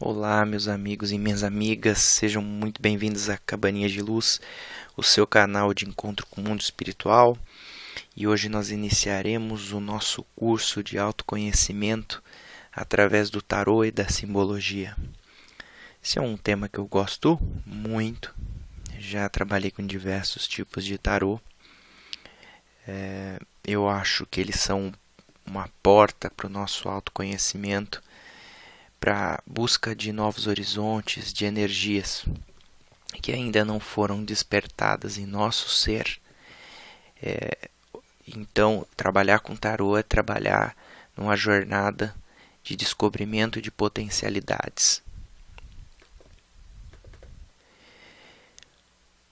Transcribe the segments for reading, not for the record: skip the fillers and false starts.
Olá, meus amigos e minhas amigas, sejam muito bem-vindos à Cabaninha de Luz, o seu canal de encontro com o mundo espiritual. E hoje nós iniciaremos o nosso curso de autoconhecimento através do tarô e da simbologia. Esse é um tema que eu gosto muito, já trabalhei com diversos tipos de tarô. Eu acho que eles são uma porta para o nosso autoconhecimento, para a busca de novos horizontes, de energias que ainda não foram despertadas em nosso ser. Então, trabalhar com tarô é trabalhar numa jornada de descobrimento de potencialidades.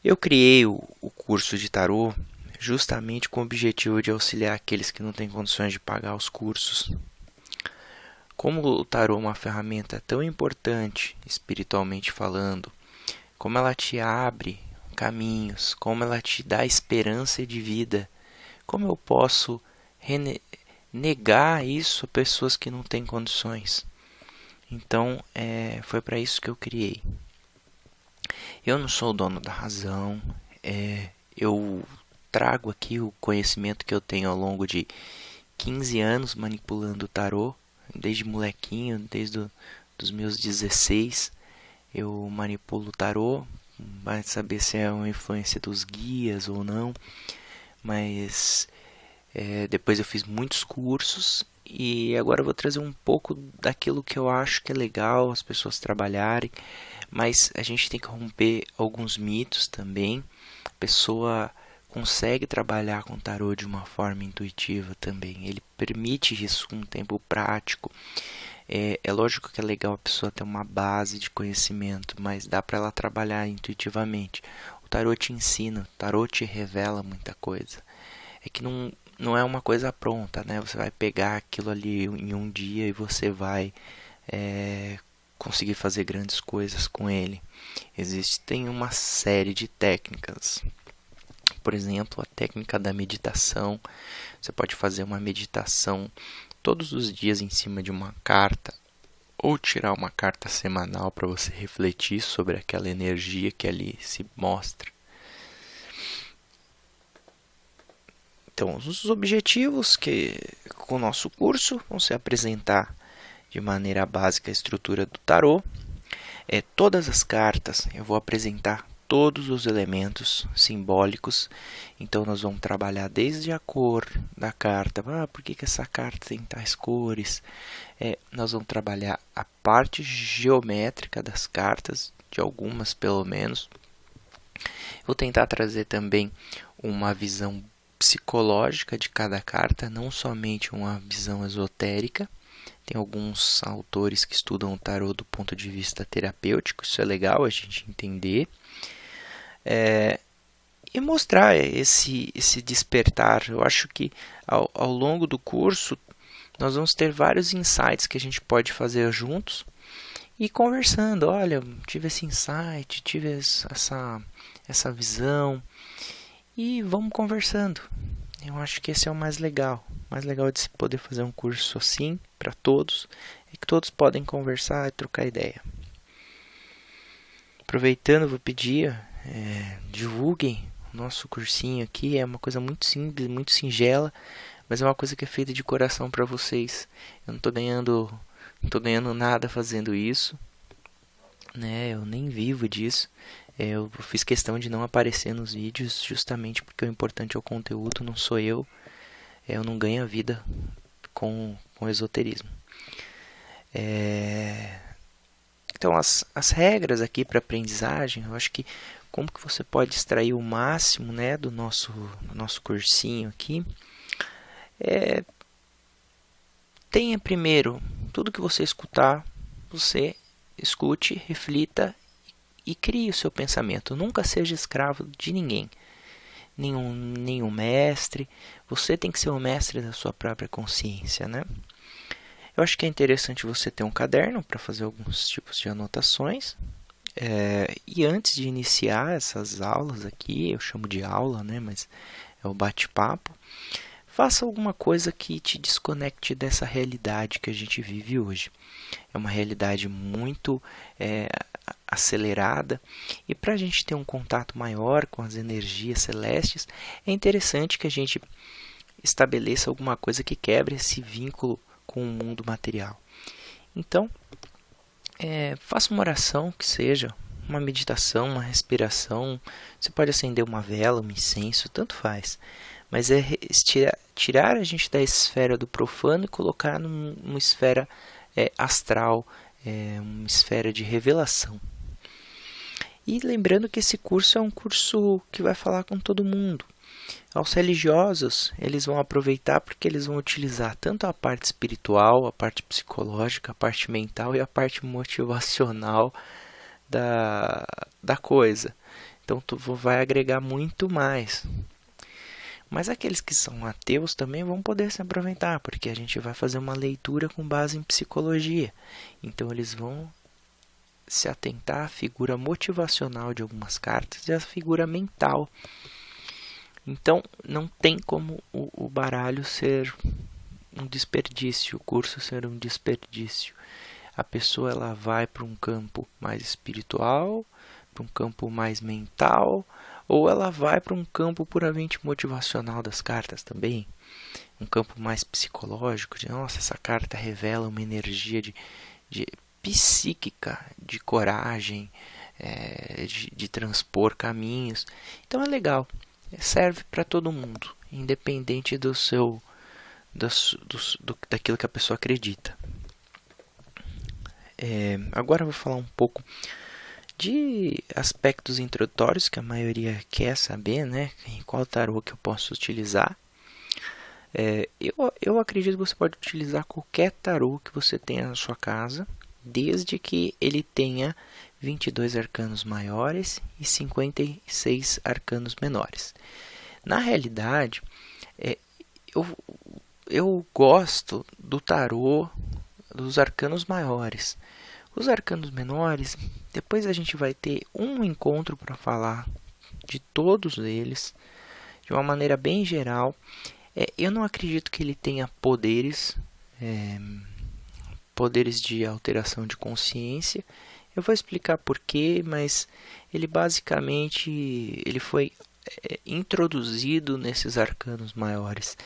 Eu criei o curso de tarô justamente com o objetivo de auxiliar aqueles que não têm condições de pagar os cursos. Como o tarô é uma ferramenta tão importante, espiritualmente falando, como ela te abre caminhos, como ela te dá esperança de vida, como eu posso negar isso a pessoas que não têm condições? Então, foi para isso que eu criei. Eu não sou o dono da razão, eu trago aqui o conhecimento que eu tenho ao longo de 15 anos manipulando o tarô. Desde molequinho, desde os meus 16, eu manipulo o tarô. Vai saber se é uma influência dos guias ou não. Mas depois eu fiz muitos cursos. E agora eu vou trazer um pouco daquilo que eu acho que é legal as pessoas trabalharem. Mas a gente tem que romper alguns mitos também. A pessoa consegue trabalhar com tarô de uma forma intuitiva também. Ele permite isso com um tempo prático. É lógico que é legal a pessoa ter uma base de conhecimento, mas dá para ela trabalhar intuitivamente. O tarô te ensina, o tarô te revela muita coisa. É que não é uma coisa pronta, né? Você vai pegar aquilo ali em um dia e você vai conseguir fazer grandes coisas com ele. Existem uma série de técnicas. Por exemplo, a técnica da meditação. Você pode fazer uma meditação todos os dias em cima de uma carta, ou tirar uma carta semanal para você refletir sobre aquela energia que ali se mostra. Então, os objetivos que com o nosso curso vão se apresentar de maneira básica a estrutura do tarô. Todas as cartas eu vou apresentar todos os elementos simbólicos. Então nós vamos trabalhar desde a cor da carta. Por que essa carta tem tais cores? Nós vamos trabalhar a parte geométrica das cartas, de algumas pelo menos. Vou tentar trazer também uma visão psicológica de cada carta, não somente uma visão esotérica. Tem alguns autores que estudam o tarô do ponto de vista terapêutico, isso é legal a gente entender. E mostrar esse despertar. Eu acho que ao longo do curso nós vamos ter vários insights que a gente pode fazer juntos e conversando. Olha, tive esse insight, tive essa visão, e vamos conversando. Eu acho que esse é o mais legal. O mais legal de se poder fazer um curso assim para todos é que todos podem conversar e trocar ideia. Aproveitando, vou pedir, divulguem o nosso cursinho aqui. É uma coisa muito simples, muito singela, mas é uma coisa que é feita de coração para vocês. Eu não estou ganhando nada fazendo isso, né? Eu nem vivo disso. Eu fiz questão de não aparecer nos vídeos justamente porque o importante é o conteúdo, não sou eu. Eu não ganho a vida com esoterismo. Então, as regras aqui para aprendizagem, eu acho que como que você pode extrair o máximo, né, do nosso cursinho aqui. Tenha primeiro, tudo que você escutar, você escute, reflita e crie o seu pensamento. Nunca seja escravo de ninguém, nenhum mestre. Você tem que ser o mestre da sua própria consciência, né? Eu acho que é interessante você ter um caderno para fazer alguns tipos de anotações. E antes de iniciar essas aulas aqui, eu chamo de aula, né? Mas é o bate-papo. faça alguma coisa que te desconecte dessa realidade que a gente vive hoje. É uma realidade muito acelerada, e para a gente ter um contato maior com as energias celestes, é interessante que a gente estabeleça alguma coisa que quebre esse vínculo com o mundo material. Então, faça uma oração, que seja uma meditação, uma respiração. Você pode acender uma vela, um incenso, tanto faz. Mas é tirar a gente da esfera do profano e colocar numa esfera astral, uma esfera de revelação. E lembrando que esse curso é um curso que vai falar com todo mundo. Aos religiosos, eles vão aproveitar porque eles vão utilizar tanto a parte espiritual, a parte psicológica, a parte mental e a parte motivacional da coisa. Então tu vai agregar muito mais. Mas aqueles que são ateus também vão poder se aproveitar, porque a gente vai fazer uma leitura com base em psicologia. Então eles vão se atentar à figura motivacional de algumas cartas e à figura mental. Então não tem como o baralho ser um desperdício, o curso ser um desperdício. A pessoa ela vai para um campo mais espiritual, para um campo mais mental, ou ela vai para um campo puramente motivacional das cartas também. Um campo mais psicológico, de nossa, essa carta revela uma energia de psíquica, de coragem, de transpor caminhos. Então é legal, serve para todo mundo, independente daquilo que a pessoa acredita. Agora eu vou falar um pouco de aspectos introdutórios que a maioria quer saber, né? Em qual tarô que eu posso utilizar. Eu acredito que você pode utilizar qualquer tarô que você tenha na sua casa, desde que ele tenha 22 arcanos maiores e 56 arcanos menores. Na realidade, eu gosto do tarô dos arcanos maiores. Os arcanos menores, depois a gente vai ter um encontro para falar de todos eles, de uma maneira bem geral. Eu não acredito que ele tenha poderes de alteração de consciência. Eu vou explicar porquê, mas ele basicamente foi introduzido nesses arcanos maiores.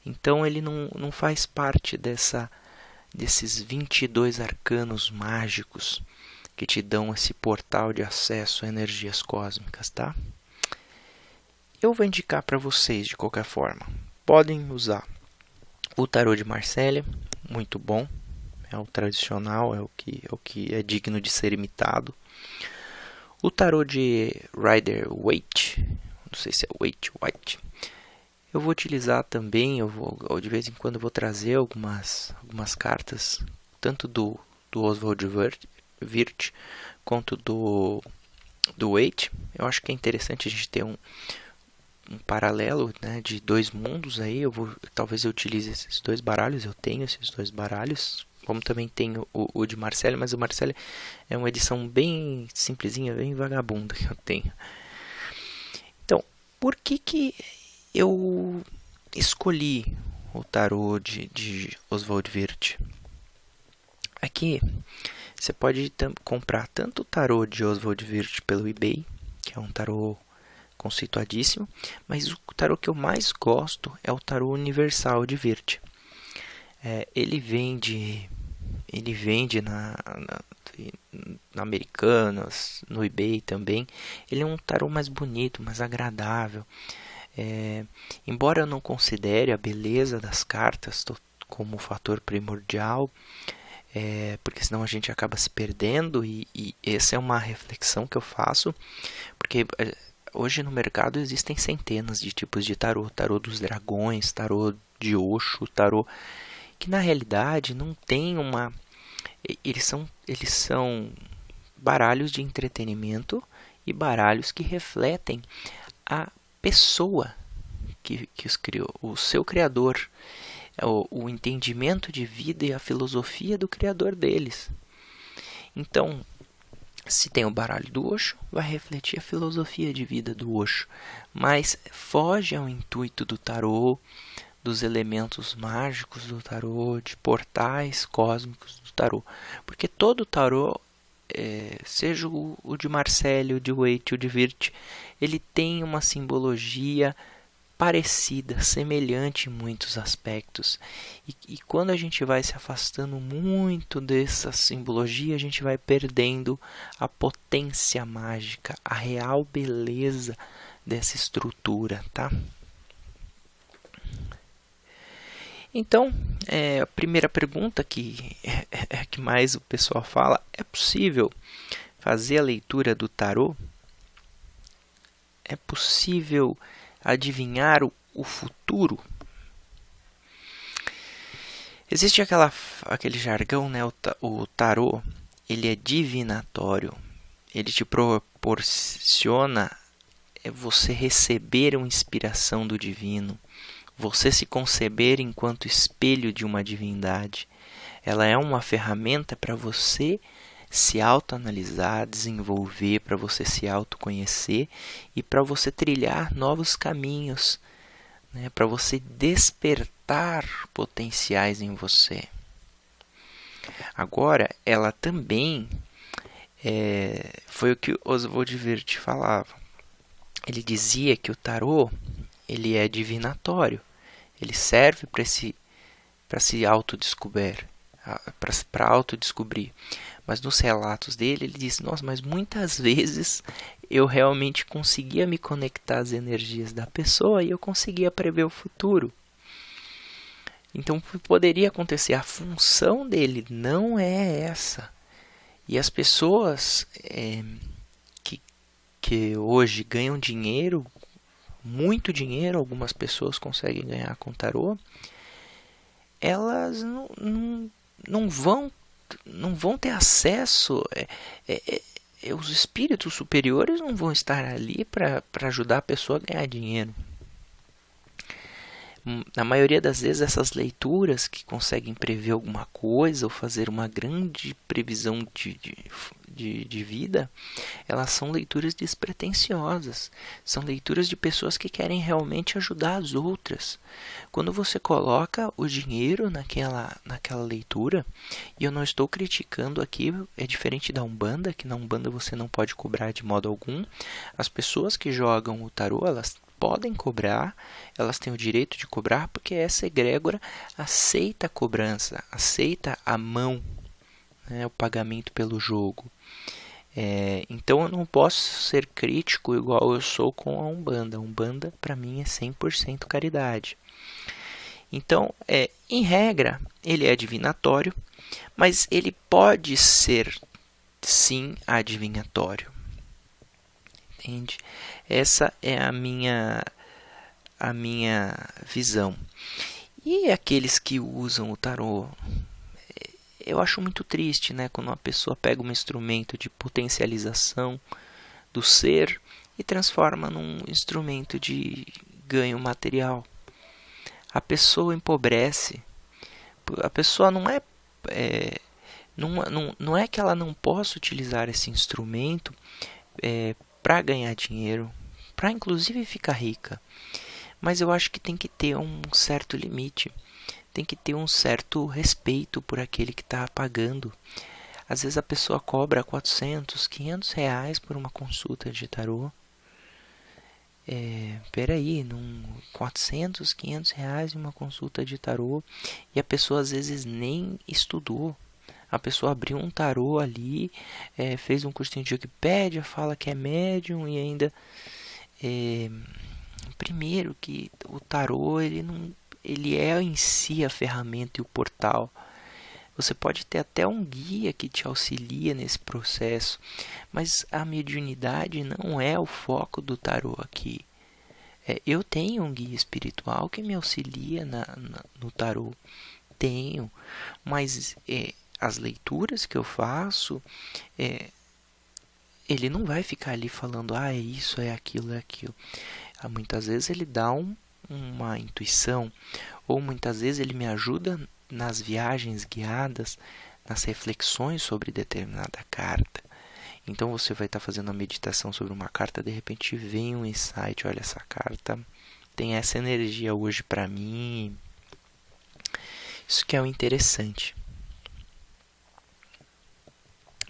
Então ele não faz parte desses 22 arcanos mágicos que te dão esse portal de acesso a energias cósmicas, tá? Eu vou indicar para vocês de qualquer forma. Podem usar o tarô de Marselha, muito bom. É o tradicional, é o que é digno de ser imitado. O tarô de Rider-Waite, não sei se é Waite. Eu vou utilizar também, de vez em quando eu vou trazer algumas cartas, tanto do Oswald Wirth quanto do Waite. Eu acho que é interessante a gente ter um paralelo, né, de dois mundos aí. Talvez eu utilize esses dois baralhos, eu tenho esses dois baralhos, como também tenho o de Marselha, mas o Marselha é uma edição bem simplesinha, bem vagabunda que eu tenho. Então, por que eu escolhi o tarô de Oswald Wirth? Aqui você pode comprar tanto o tarô de Oswald Wirth pelo eBay, que é um tarô conceituadíssimo, mas o tarô que eu mais gosto é o tarô universal de Wirth. Ele vende na Americanas, no eBay também. Ele é um tarô mais bonito, mais agradável. Embora eu não considere a beleza das cartas como fator primordial, porque senão a gente acaba se perdendo, e essa é uma reflexão que eu faço, porque hoje no mercado existem centenas de tipos de tarô. Tarô dos dragões, tarô de Osho, tarô que na realidade não tem uma... Eles são baralhos de entretenimento e baralhos que refletem a pessoa que os criou, o seu criador, o entendimento de vida e a filosofia do criador deles. Então, se tem o baralho do Osho, vai refletir a filosofia de vida do Osho, mas foge ao intuito do tarô, dos elementos mágicos do tarô, de portais cósmicos do tarô. Porque todo tarô, seja o de Marselli, o de Waite, o de Wirth, ele tem uma simbologia parecida, semelhante em muitos aspectos. E quando a gente vai se afastando muito dessa simbologia, a gente vai perdendo a potência mágica, a real beleza dessa estrutura, tá? Então, a primeira pergunta que é a que mais o pessoal fala: é possível fazer a leitura do tarô? É possível adivinhar o futuro? Existe aquele jargão, né? O tarô, ele é divinatório. Ele te proporciona você receber uma inspiração do divino, você se conceber enquanto espelho de uma divindade. Ela é uma ferramenta para você se autoanalisar, desenvolver, para você se autoconhecer e para você trilhar novos caminhos, né? Para você despertar potenciais em você. Agora, ela também foi o que Oswald Wirth falava. Ele dizia que o tarô, ele é divinatório. Ele serve para se autodescobrir, para autodescobrir. Mas nos relatos dele, ele diz: nossa, mas muitas vezes eu realmente conseguia me conectar às energias da pessoa e eu conseguia prever o futuro. Então, poderia acontecer. A função dele não é essa. E as pessoas que hoje ganham dinheiro, muito dinheiro, algumas pessoas conseguem ganhar com tarô, elas não vão ter acesso, os espíritos superiores não vão estar ali para ajudar a pessoa a ganhar dinheiro. Na maioria das vezes, essas leituras que conseguem prever alguma coisa ou fazer uma grande previsão de vida, elas são leituras despretensiosas. São leituras de pessoas que querem realmente ajudar as outras. Quando você coloca o dinheiro naquela leitura, e eu não estou criticando aqui, é diferente da Umbanda, que na Umbanda você não pode cobrar de modo algum. As pessoas que jogam o tarô, elas podem cobrar, elas têm o direito de cobrar, porque essa egrégora aceita a cobrança, aceita a mão, né, o pagamento pelo jogo. Então eu não posso ser crítico igual eu sou com a Umbanda. A Umbanda para mim é 100% caridade. Então, em regra, ele é divinatório, mas ele pode ser sim adivinhatório. Entende? Essa é a minha visão. E aqueles que usam o tarô, eu acho muito triste, né, quando uma pessoa pega um instrumento de potencialização do ser e transforma num instrumento de ganho material. A pessoa empobrece. A pessoa não é que ela não possa utilizar esse instrumento para ganhar dinheiro, para inclusive ficar rica. Mas eu acho que tem que ter um certo limite. Tem que ter um certo respeito por aquele que está pagando. Às vezes a pessoa cobra 400, 500 reais por uma consulta de tarô. Peraí, 400, 500 reais em uma consulta de tarô, e a pessoa às vezes nem estudou. A pessoa abriu um tarô ali, fez um cursinho de Wikipédia, fala que é médium e ainda... primeiro que o tarô, ele é em si a ferramenta e o portal. Você pode ter até um guia que te auxilia nesse processo, mas a mediunidade não é o foco do tarô aqui. Eu tenho um guia espiritual que me auxilia no tarô. Tenho, mas as leituras que eu faço, ele não vai ficar ali falando, é isso, é aquilo, é aquilo. Muitas vezes ele dá uma intuição, ou muitas vezes ele me ajuda nas viagens guiadas, nas reflexões sobre determinada carta. Então você vai estar fazendo a meditação sobre uma carta, de repente vem um insight, olha, essa carta tem essa energia hoje para mim. Isso que é o interessante.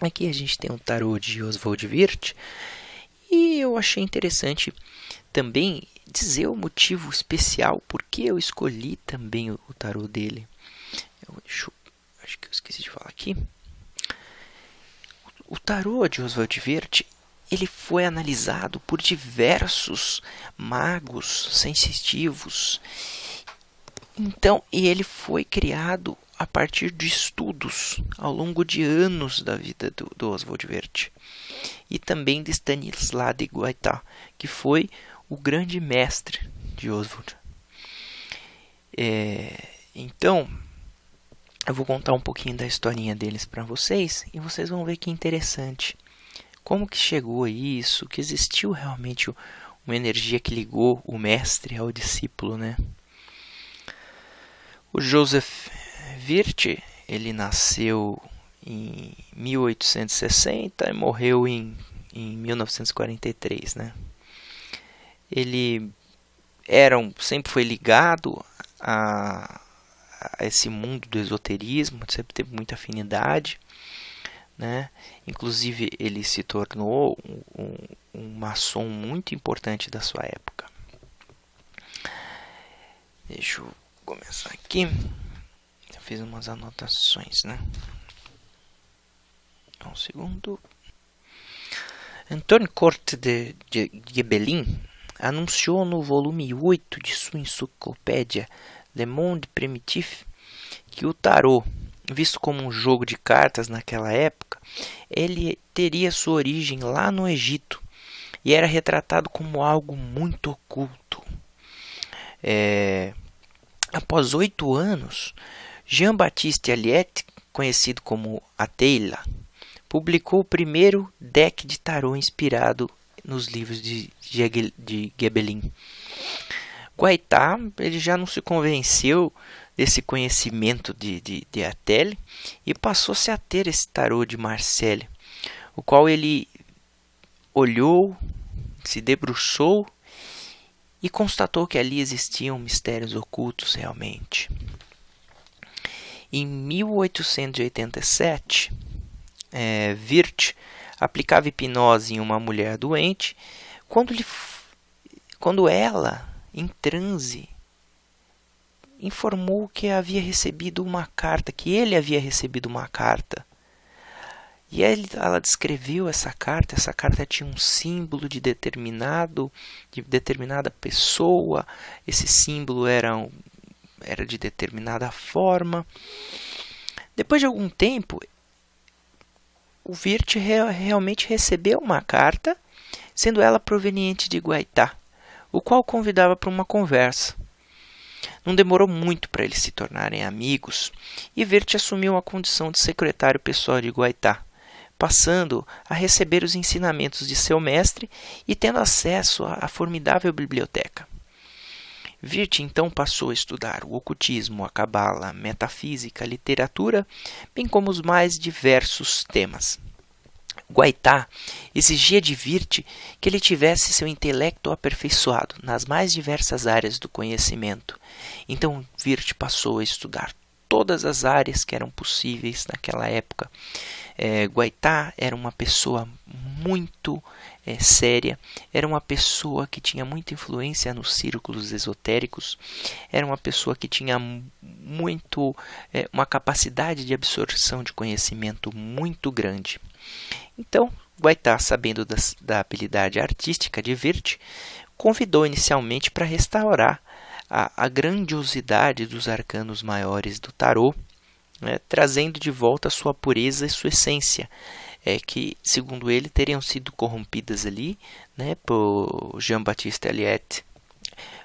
Aqui a gente tem o tarô de Oswald Wirth, e eu achei interessante também dizer o motivo especial por que eu escolhi também o tarô dele. Acho que eu esqueci de falar aqui. O tarô de Oswald Wirth, ele foi analisado por diversos magos sensitivos. Então, e ele foi criado a partir de estudos ao longo de anos da vida do Oswald Wirth. E também de Stanislas de Guaitá, que foi o grande mestre de Oswald. Então, eu vou contar um pouquinho da historinha deles para vocês, e vocês vão ver que interessante. Como que chegou a isso, que existiu realmente uma energia que ligou o mestre ao discípulo, né? O Joseph Wirth, ele nasceu em 1860 e morreu em 1943, né? Ele sempre foi ligado a esse mundo do esoterismo, sempre teve muita afinidade, né? Inclusive ele se tornou um maçom muito importante da sua época. Deixa eu começar aqui. Eu fiz umas anotações, né? Um segundo. Antoine Corte de Gebelin anunciou no volume 8 de sua enciclopédia Le Monde Primitif que o tarô, visto como um jogo de cartas naquela época, ele teria sua origem lá no Egito e era retratado como algo muito oculto. Após 8 anos, Jean-Baptiste Alliette, conhecido como Atila, publicou o primeiro deck de tarô inspirado nos livros de Gebelin. Guaitá, ele já não se convenceu desse conhecimento de Atila e passou-se a ter esse tarô de Marseille, o qual ele olhou, se debruçou e constatou que ali existiam mistérios ocultos realmente. Em 1887, Wirth aplicava hipnose em uma mulher doente quando ela, em transe, informou que havia recebido uma carta, que ele havia recebido uma carta. E ela descreveu essa carta tinha um símbolo de determinada pessoa, esse símbolo era de determinada forma. Depois de algum tempo, o Wirth realmente recebeu uma carta, sendo ela proveniente de Guaitá, o qual convidava para uma conversa. Não demorou muito para eles se tornarem amigos, e Wirth assumiu a condição de secretário pessoal de Guaitá, passando a receber os ensinamentos de seu mestre e tendo acesso à formidável biblioteca. Wirth então passou a estudar o ocultismo, a cabala, a metafísica, a literatura, bem como os mais diversos temas. Guaitá exigia de Wirth que ele tivesse seu intelecto aperfeiçoado nas mais diversas áreas do conhecimento. Então Wirth passou a estudar todas as áreas que eram possíveis naquela época. Guaitá era uma pessoa muito séria, era uma pessoa que tinha muita influência nos círculos esotéricos, era uma pessoa que tinha uma capacidade de absorção de conhecimento muito grande. Então, Guaitá, sabendo da habilidade artística de Wirth, convidou inicialmente para restaurar a grandiosidade dos arcanos maiores do tarô, trazendo de volta sua pureza e sua essência, que, segundo ele, teriam sido corrompidas ali, por Jean-Baptiste Alliette.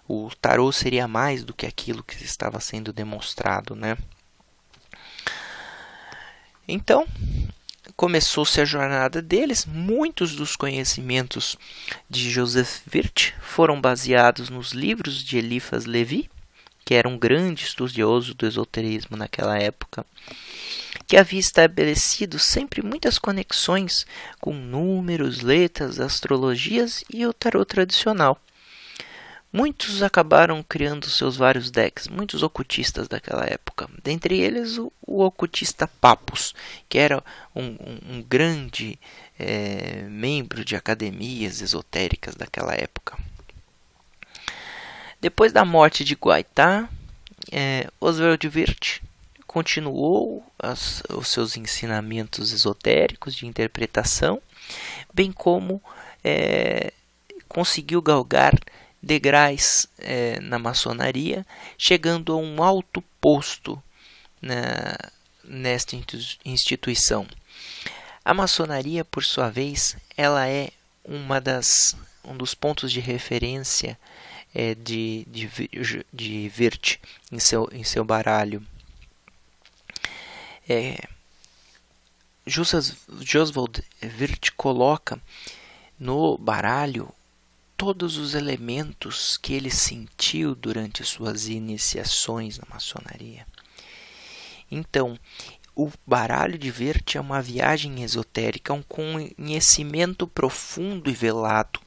O tarô seria mais do que aquilo que estava sendo demonstrado, Então, começou-se a jornada deles. Muitos dos conhecimentos de Joseph Wirth foram baseados nos livros de Eliphas Levi, que era um grande estudioso do esoterismo naquela época, que havia estabelecido sempre muitas conexões com números, letras, astrologias e o tarô tradicional. Muitos acabaram criando seus vários decks, muitos ocultistas daquela época. Dentre eles o ocultista Papus, que era um grande membro de academias esotéricas daquela época. Depois da morte de Guaitá, Oswald Wirth continuou os seus ensinamentos esotéricos de interpretação, bem como conseguiu galgar degraus na maçonaria, chegando a um alto posto nesta instituição. A maçonaria, por sua vez, ela é um dos pontos de referência de Wirth em seu baralho. Oswald Wirth coloca no baralho todos os elementos que ele sentiu durante suas iniciações na maçonaria. Então, o baralho de Wirth é uma viagem esotérica, um conhecimento profundo e velado,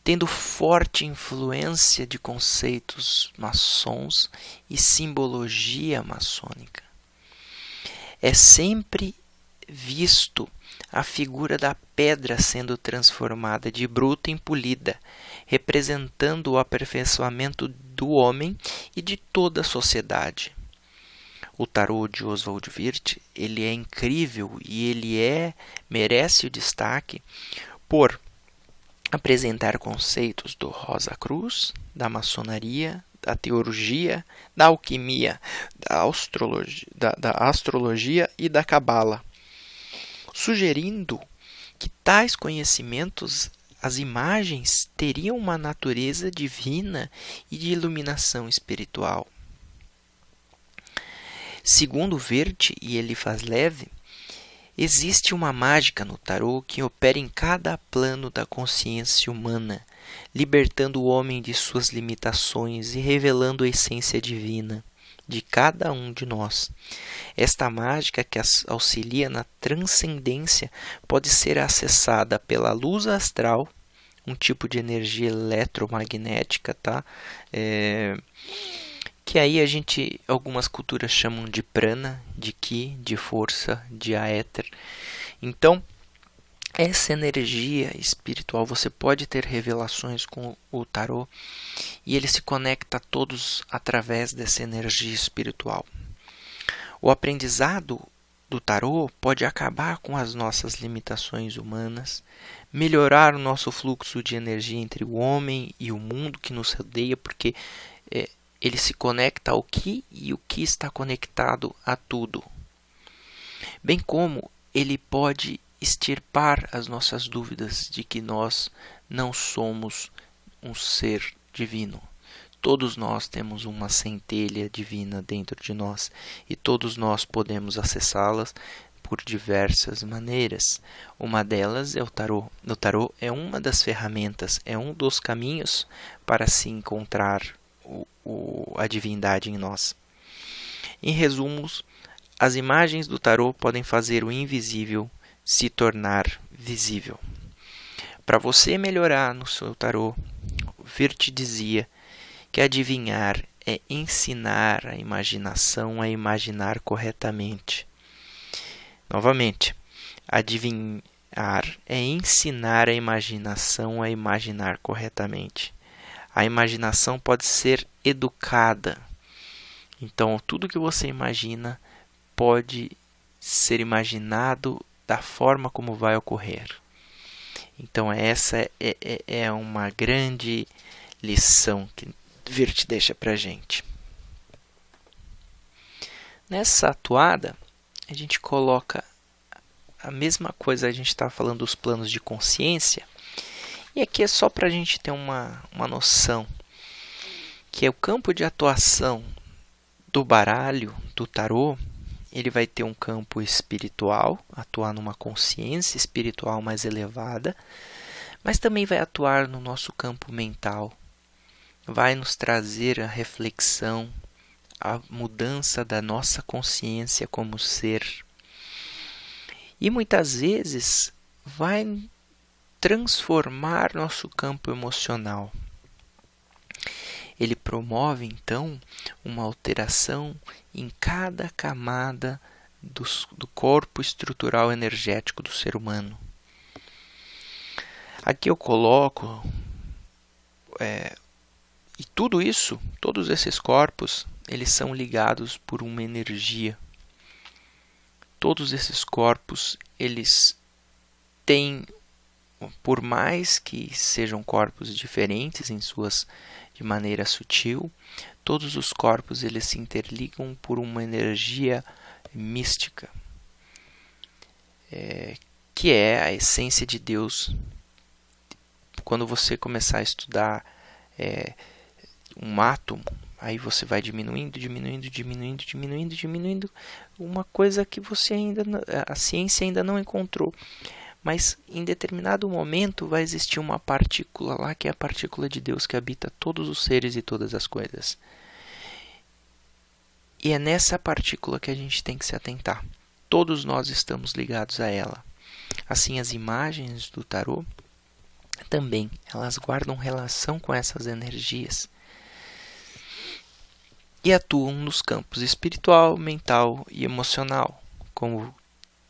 tendo forte influência de conceitos maçons e simbologia maçônica. É sempre visto a figura da pedra sendo transformada de bruta em polida, representando o aperfeiçoamento do homem e de toda a sociedade. O tarô de Oswald Wirth, ele é incrível e ele merece o destaque por apresentar conceitos do Rosa Cruz, da maçonaria, da teurgia, da alquimia, da astrologia e da cabala, sugerindo que tais conhecimentos, as imagens, teriam uma natureza divina e de iluminação espiritual. Segundo Wirth e Eliphas-Levi, existe uma mágica no tarô que opera em cada plano da consciência humana, libertando o homem de suas limitações e revelando a essência divina de cada um de nós. Esta mágica, que auxilia na transcendência, pode ser acessada pela luz astral, um tipo de energia eletromagnética, tá? Que aí algumas culturas chamam de prana, de ki, de força, de éter. Então, essa energia espiritual, você pode ter revelações com o tarô e ele se conecta a todos através dessa energia espiritual. O aprendizado do tarô pode acabar com as nossas limitações humanas, melhorar o nosso fluxo de energia entre o homem e o mundo que nos rodeia, porque ele se conecta ao que e o que está conectado a tudo. Bem como ele pode extirpar as nossas dúvidas de que nós não somos um ser divino. Todos nós temos uma centelha divina dentro de nós e todos nós podemos acessá-las por diversas maneiras. Uma delas é o tarô. O tarô é uma das ferramentas, é um dos caminhos para se encontrar a divindade em nós. Em resumo, as imagens do tarô podem fazer o invisível se tornar visível. Para você melhorar no seu tarô, Wirth dizia que adivinhar é ensinar a imaginação a imaginar corretamente. Novamente, adivinhar é ensinar a imaginação a imaginar corretamente. A imaginação pode ser educada. Então, tudo que você imagina pode ser imaginado da forma como vai ocorrer. Então, essa é uma grande lição que Wirth deixa para a gente. Nessa atuada, a gente coloca a mesma coisa, a gente está falando dos planos de consciência, e aqui é só para a gente ter uma noção, que é o campo de atuação do baralho, do tarô. Ele vai ter um campo espiritual, atuar numa consciência espiritual mais elevada, mas também vai atuar no nosso campo mental, vai nos trazer a reflexão, a mudança da nossa consciência como ser. E muitas vezes vai transformar nosso campo emocional. Ele promove, então, uma alteração em cada camada do corpo estrutural energético do ser humano. Aqui eu coloco, e tudo isso, todos esses corpos, eles são ligados por uma energia. Todos esses corpos, eles têm, por mais que sejam corpos diferentes de maneira sutil, todos os corpos eles se interligam por uma energia mística, que é a essência de Deus. Quando você começar a estudar um átomo, aí você vai diminuindo, uma coisa que a ciência ainda não encontrou. Mas em determinado momento vai existir uma partícula lá, que é a partícula de Deus que habita todos os seres e todas as coisas. E é nessa partícula que a gente tem que se atentar. Todos nós estamos ligados a ela. Assim, as imagens do tarô também, elas guardam relação com essas energias e atuam nos campos espiritual, mental e emocional. Como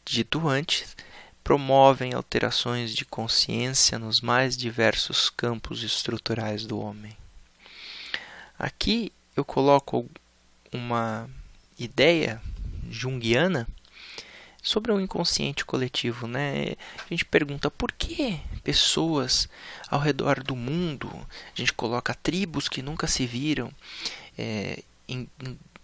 dito antes, promovem alterações de consciência nos mais diversos campos estruturais do homem. Aqui eu coloco uma ideia junguiana sobre o inconsciente coletivo, né? A gente pergunta por que pessoas ao redor do mundo, a gente coloca tribos que nunca se viram, em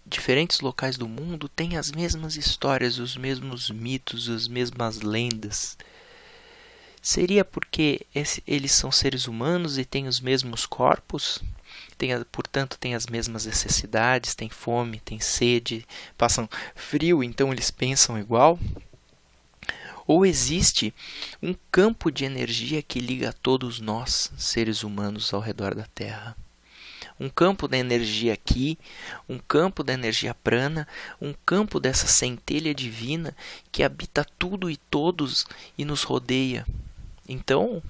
diferentes locais do mundo, têm as mesmas histórias, os mesmos mitos, as mesmas lendas. Seria porque eles são seres humanos e têm os mesmos corpos? Portanto, têm as mesmas necessidades, têm fome, têm sede, passam frio, então eles pensam igual? Ou existe um campo de energia que liga a todos nós, seres humanos, ao redor da Terra? Um campo da energia aqui, um campo da energia prana, um campo dessa centelha divina que habita tudo e todos e nos rodeia. Então,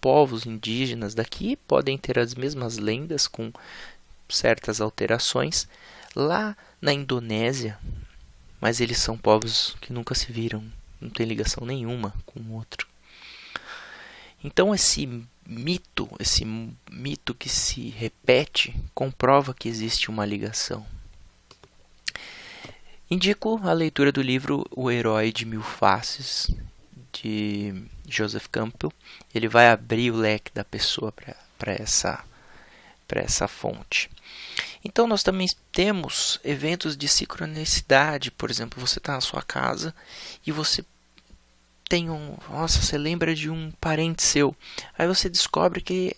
povos indígenas daqui podem ter as mesmas lendas com certas alterações lá na Indonésia, mas eles são povos que nunca se viram, não tem ligação nenhuma com o outro. Então esse mito que se repete comprova que existe uma ligação. Indico a leitura do livro O Herói de Mil Faces, de Joseph Campbell. Ele vai abrir o leque da pessoa para essa fonte. Então nós também temos eventos de sincronicidade. Por exemplo, você está na sua casa e você você lembra de um parente seu. Aí você descobre que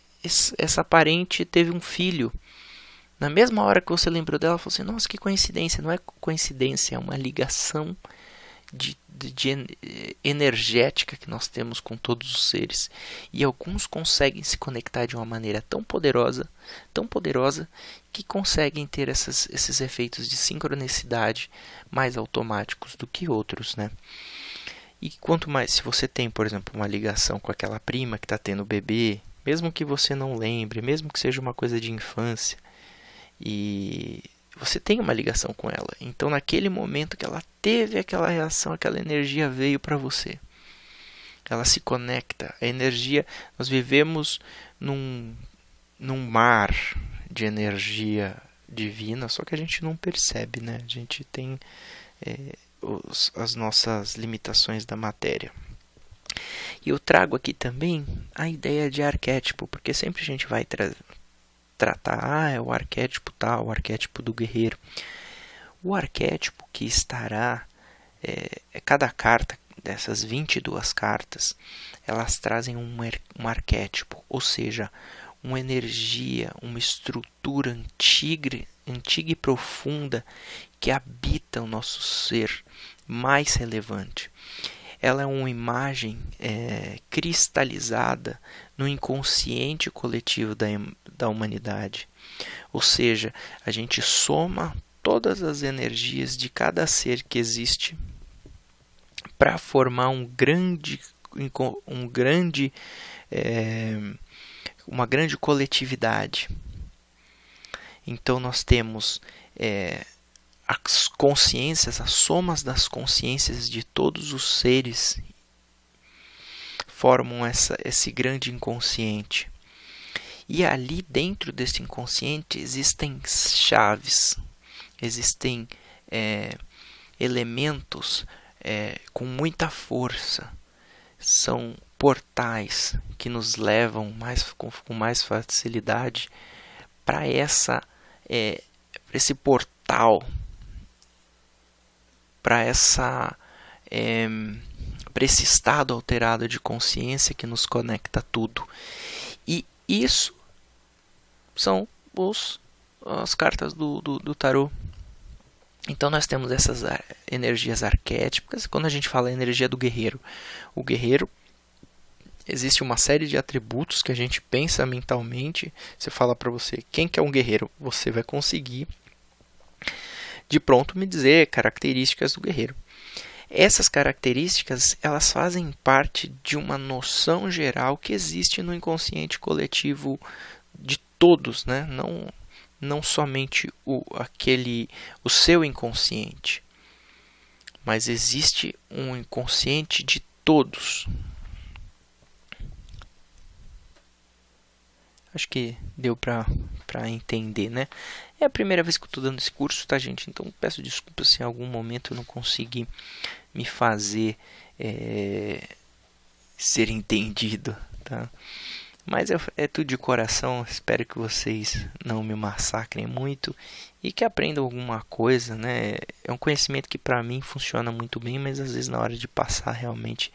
essa parente teve um filho. Na mesma hora que você lembrou dela, você falou assim, nossa, que coincidência. Não é coincidência, é uma ligação energética que nós temos com todos os seres. E alguns conseguem se conectar de uma maneira tão poderosa, que conseguem ter esses efeitos de sincronicidade mais automáticos do que outros, né? E quanto mais, se você tem, por exemplo, uma ligação com aquela prima que está tendo bebê, mesmo que você não lembre, mesmo que seja uma coisa de infância, e você tem uma ligação com ela. Então, naquele momento que ela teve aquela reação, aquela energia veio para você. Ela se conecta. A energia, nós vivemos num mar de energia divina, só que a gente não percebe, né? A gente tem as nossas limitações da matéria. E eu trago aqui também a ideia de arquétipo, porque sempre a gente vai tratar, é o arquétipo tal, o arquétipo do guerreiro. O arquétipo que estará, cada carta dessas 22 cartas, elas trazem um arquétipo, ou seja, uma energia, uma estrutura antiga e profunda que habita o nosso ser mais relevante. Ela é uma imagem cristalizada no inconsciente coletivo da humanidade. Ou seja, a gente soma todas as energias de cada ser que existe para formar uma grande coletividade. Então nós temos as consciências, as somas das consciências de todos os seres formam esse grande inconsciente. E ali dentro desse inconsciente existem chaves, existem elementos com muita força. São portais que nos levam com mais facilidade para esse portal, para esse estado alterado de consciência que nos conecta a tudo. E isso são as cartas do tarô. Então nós temos essas energias arquétipas. Quando a gente fala a energia do guerreiro, o guerreiro, existe uma série de atributos que a gente pensa mentalmente. Você fala para você quem que é um guerreiro, você vai conseguir de pronto me dizer características do guerreiro. Essas características, elas fazem parte de uma noção geral que existe no inconsciente coletivo de todos, né? Não somente o seu inconsciente, mas existe um inconsciente de todos. Acho que deu para entender, né? É a primeira vez que eu estou dando esse curso, tá, gente? Então peço desculpas se em algum momento eu não consegui me fazer ser entendido, tá? Mas é tudo de coração. Espero que vocês não me massacrem muito e que aprendam alguma coisa, né? É um conhecimento que para mim funciona muito bem, mas às vezes na hora de passar realmente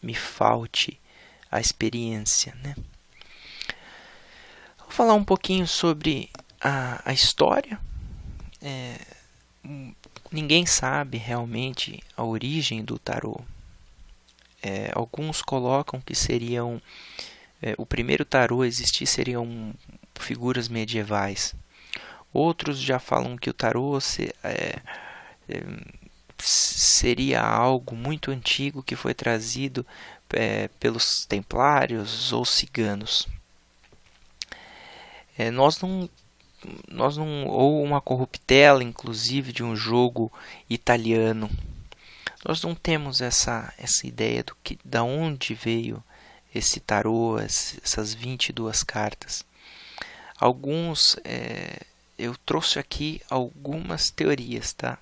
me falte a experiência, né? Vou falar um pouquinho sobre a história. Ninguém sabe realmente a origem do tarô. Alguns colocam que seriam o primeiro tarô a existir seriam figuras medievais. Outros já falam que o tarô seria algo muito antigo que foi trazido pelos templários ou ciganos. Nós não, ou uma corruptela, inclusive, de um jogo italiano. Nós não temos essa ideia da onde veio esse tarô, essas 22 cartas. Eu trouxe aqui algumas teorias, tá?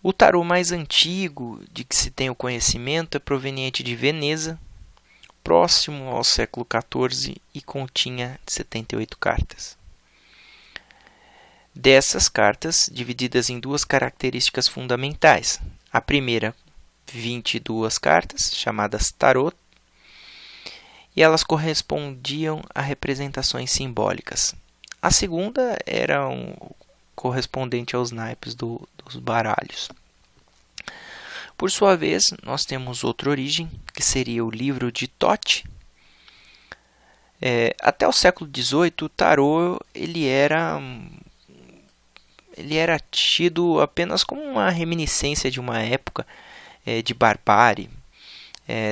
O tarô mais antigo de que se tem o conhecimento é proveniente de Veneza, próximo ao século XIV, e continha 78 cartas. Dessas cartas, divididas em duas características fundamentais. A primeira, 22 cartas, chamadas tarot, e elas correspondiam a representações simbólicas. A segunda era correspondente aos naipes dos baralhos. Por sua vez, nós temos outra origem, que seria o livro de Thoth. Até o século XVIII, o tarô ele era tido apenas como uma reminiscência de uma época de barbárie.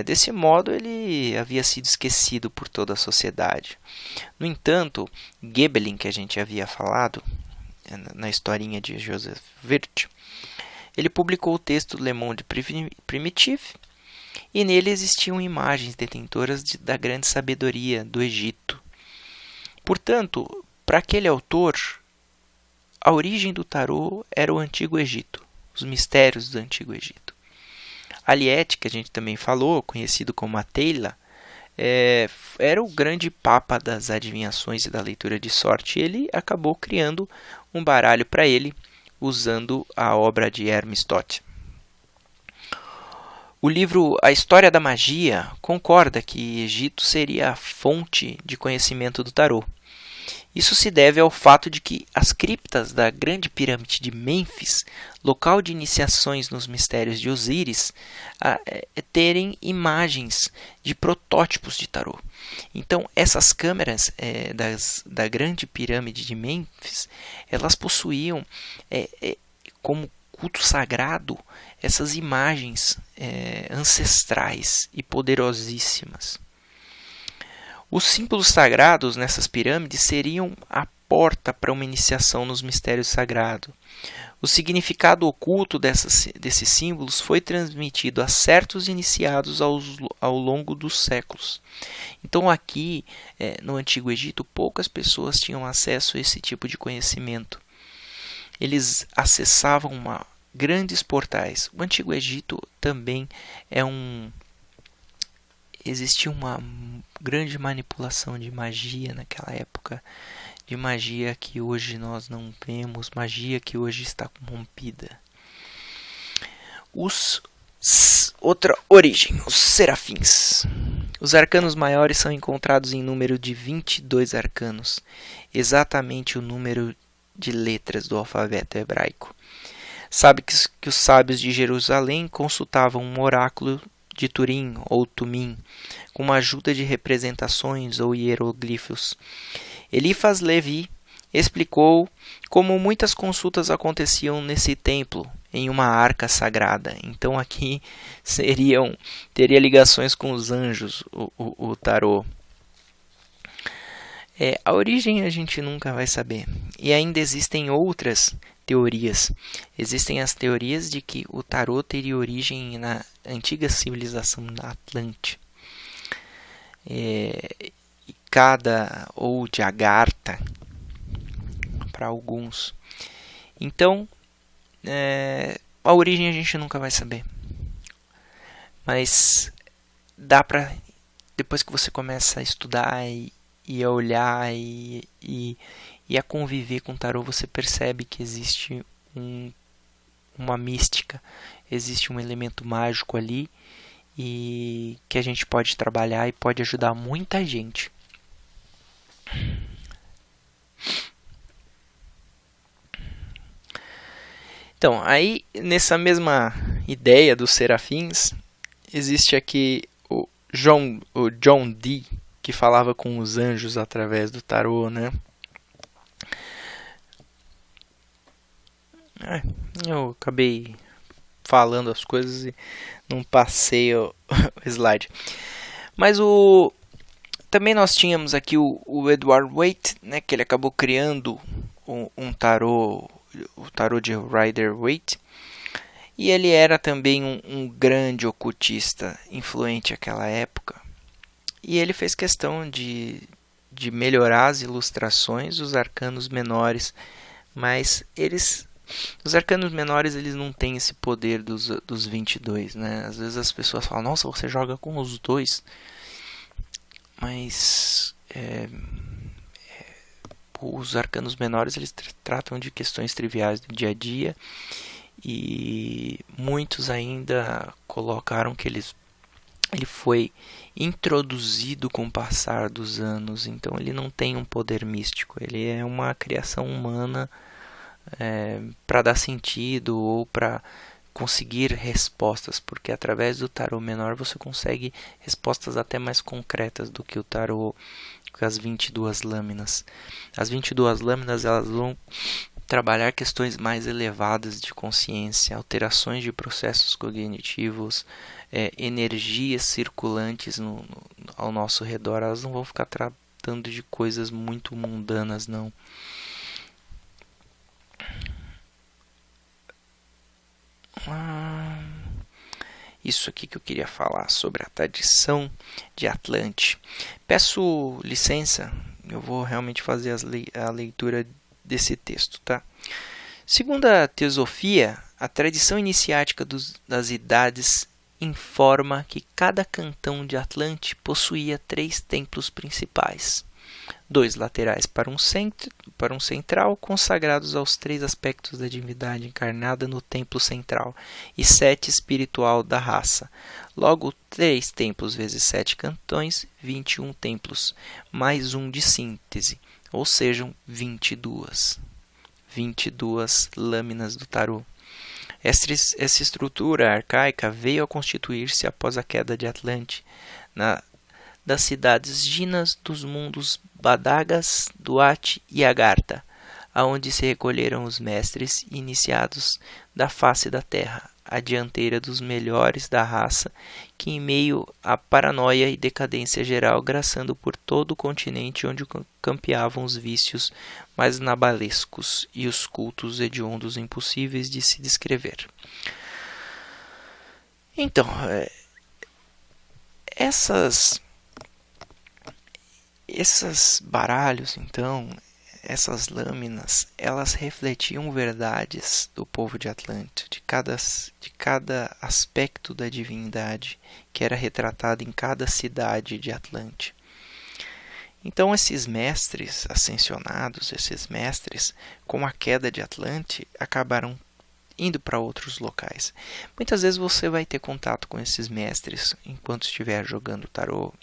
Desse modo, ele havia sido esquecido por toda a sociedade. No entanto, Gébelin, que a gente havia falado na historinha de Joseph Wirth, ele publicou o texto Le Monde Primitif, e nele existiam imagens detentoras da grande sabedoria do Egito. Portanto, para aquele autor, a origem do tarô era o Antigo Egito, os mistérios do Antigo Egito. Aliette, que a gente também falou, conhecido como Atila, era o grande papa das adivinhações e da leitura de sorte. Ele acabou criando um baralho para ele, usando a obra de Hermes Thoth. O livro A História da Magia concorda que Egito seria a fonte de conhecimento do tarô. Isso se deve ao fato de que as criptas da Grande Pirâmide de Mênfis, local de iniciações nos mistérios de Osíris, terem imagens de protótipos de tarô. Então, essas câmeras da Grande Pirâmide de Mênfis, elas possuíam como culto sagrado essas imagens ancestrais e poderosíssimas. Os símbolos sagrados nessas pirâmides seriam a porta para uma iniciação nos mistérios sagrados. O significado oculto desses símbolos foi transmitido a certos iniciados ao longo dos séculos. Então aqui, no Antigo Egito, poucas pessoas tinham acesso a esse tipo de conhecimento. Eles acessavam grandes portais. O Antigo Egito também existia uma grande manipulação de magia naquela época, de magia que hoje nós não vemos, magia que hoje está corrompida. Outra origem, os serafins. Os arcanos maiores são encontrados em número de 22 arcanos, exatamente o número de letras do alfabeto hebraico. Sabe que os sábios de Jerusalém consultavam um oráculo de Turim ou Tumim, com uma ajuda de representações ou hieroglifos. Eliphas Levi explicou como muitas consultas aconteciam nesse templo, em uma arca sagrada. Então aqui teria ligações com os anjos, o tarô. A origem a gente nunca vai saber. E ainda existem outras teorias. Existem as teorias de que o tarô teria origem na antiga civilização da Atlante. Ou de Agartha, para alguns. Então, a origem a gente nunca vai saber. Mas dá para, depois que você começa a estudar e a olhar e a conviver com o tarô, você percebe que existe uma mística, existe um elemento mágico ali e que a gente pode trabalhar e pode ajudar muita gente. Então, aí nessa mesma ideia dos serafins, existe aqui o John Dee, que falava com os anjos através do tarô, né? Eu acabei falando as coisas e não passei o slide. Mas também nós tínhamos aqui o Edward Waite, né, que ele acabou criando um tarô, o tarô de Rider-Waite. E ele era também um grande ocultista influente naquela época. E ele fez questão de melhorar as ilustrações dos arcanos menores. Mas os arcanos menores eles não têm esse poder dos 22, né? Às vezes as pessoas falam, nossa, você joga com os dois. Mas os arcanos menores eles tratam de questões triviais do dia a dia. E muitos ainda colocaram que ele foi introduzido com o passar dos anos. Então ele não tem um poder místico. Ele é uma criação humana para dar sentido ou para conseguir respostas, porque através do tarô menor você consegue respostas até mais concretas do que o tarô com as 22 lâminas. As 22 lâminas elas vão trabalhar questões mais elevadas de consciência, alterações de processos cognitivos, energias circulantes ao nosso redor. Elas não vão ficar tratando de coisas muito mundanas, não. Isso aqui que eu queria falar sobre a tradição de Atlante. Peço licença, eu vou realmente fazer a leitura desse texto, tá? Segundo a teosofia, a tradição iniciática das idades informa que cada cantão de Atlante possuía 3 templos principais, 2 laterais para um central, consagrados aos 3 aspectos da divindade encarnada no templo central, e 7 espiritual da raça. Logo, 3 templos vezes 7 cantões, 21 templos, mais um de síntese, ou sejam 22 lâminas do tarô. Essa estrutura arcaica veio a constituir-se após a queda de Atlante, das cidades Ginas dos mundos Badagas, Duat e Agartha, aonde se recolheram os mestres iniciados da face da terra, à dianteira dos melhores da raça, que em meio à paranoia e decadência geral, graçando por todo o continente onde campeavam os vícios mais nabalescos e os cultos hediondos impossíveis de se descrever. Então, esses baralhos, então, essas lâminas, elas refletiam verdades do povo de Atlante, de cada aspecto da divindade que era retratado em cada cidade de Atlante. Então, esses mestres ascensionados, esses mestres, com a queda de Atlante, acabaram indo para outros locais. Muitas vezes você vai ter contato com esses mestres enquanto estiver jogando tarô,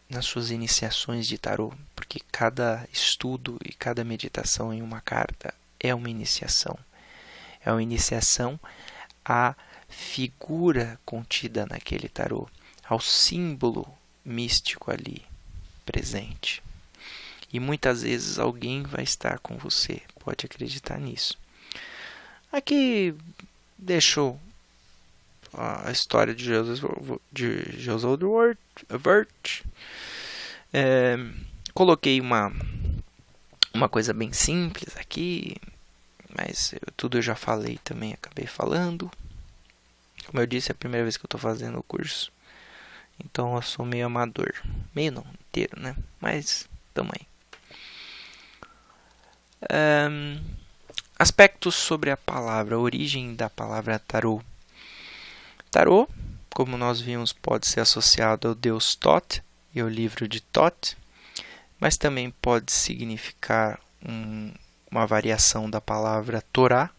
nas suas iniciações de tarô, porque cada estudo e cada meditação em uma carta é uma iniciação. É uma iniciação à figura contida naquele tarô, ao símbolo místico ali presente. E muitas vezes alguém vai estar com você, pode acreditar nisso. Aqui deixou a história de Joseph Wirth. Coloquei uma coisa bem simples aqui, mas tudo eu já falei também, acabei falando. Como eu disse, é a primeira vez que eu estou fazendo o curso, então eu sou meio amador. Meio não, inteiro, né? Mas tamo aí. Aspectos sobre a palavra, a origem da palavra tarô. Tarô, como nós vimos, pode ser associado ao deus Thoth e ao livro de Thoth, mas também pode significar uma variação da palavra Torá,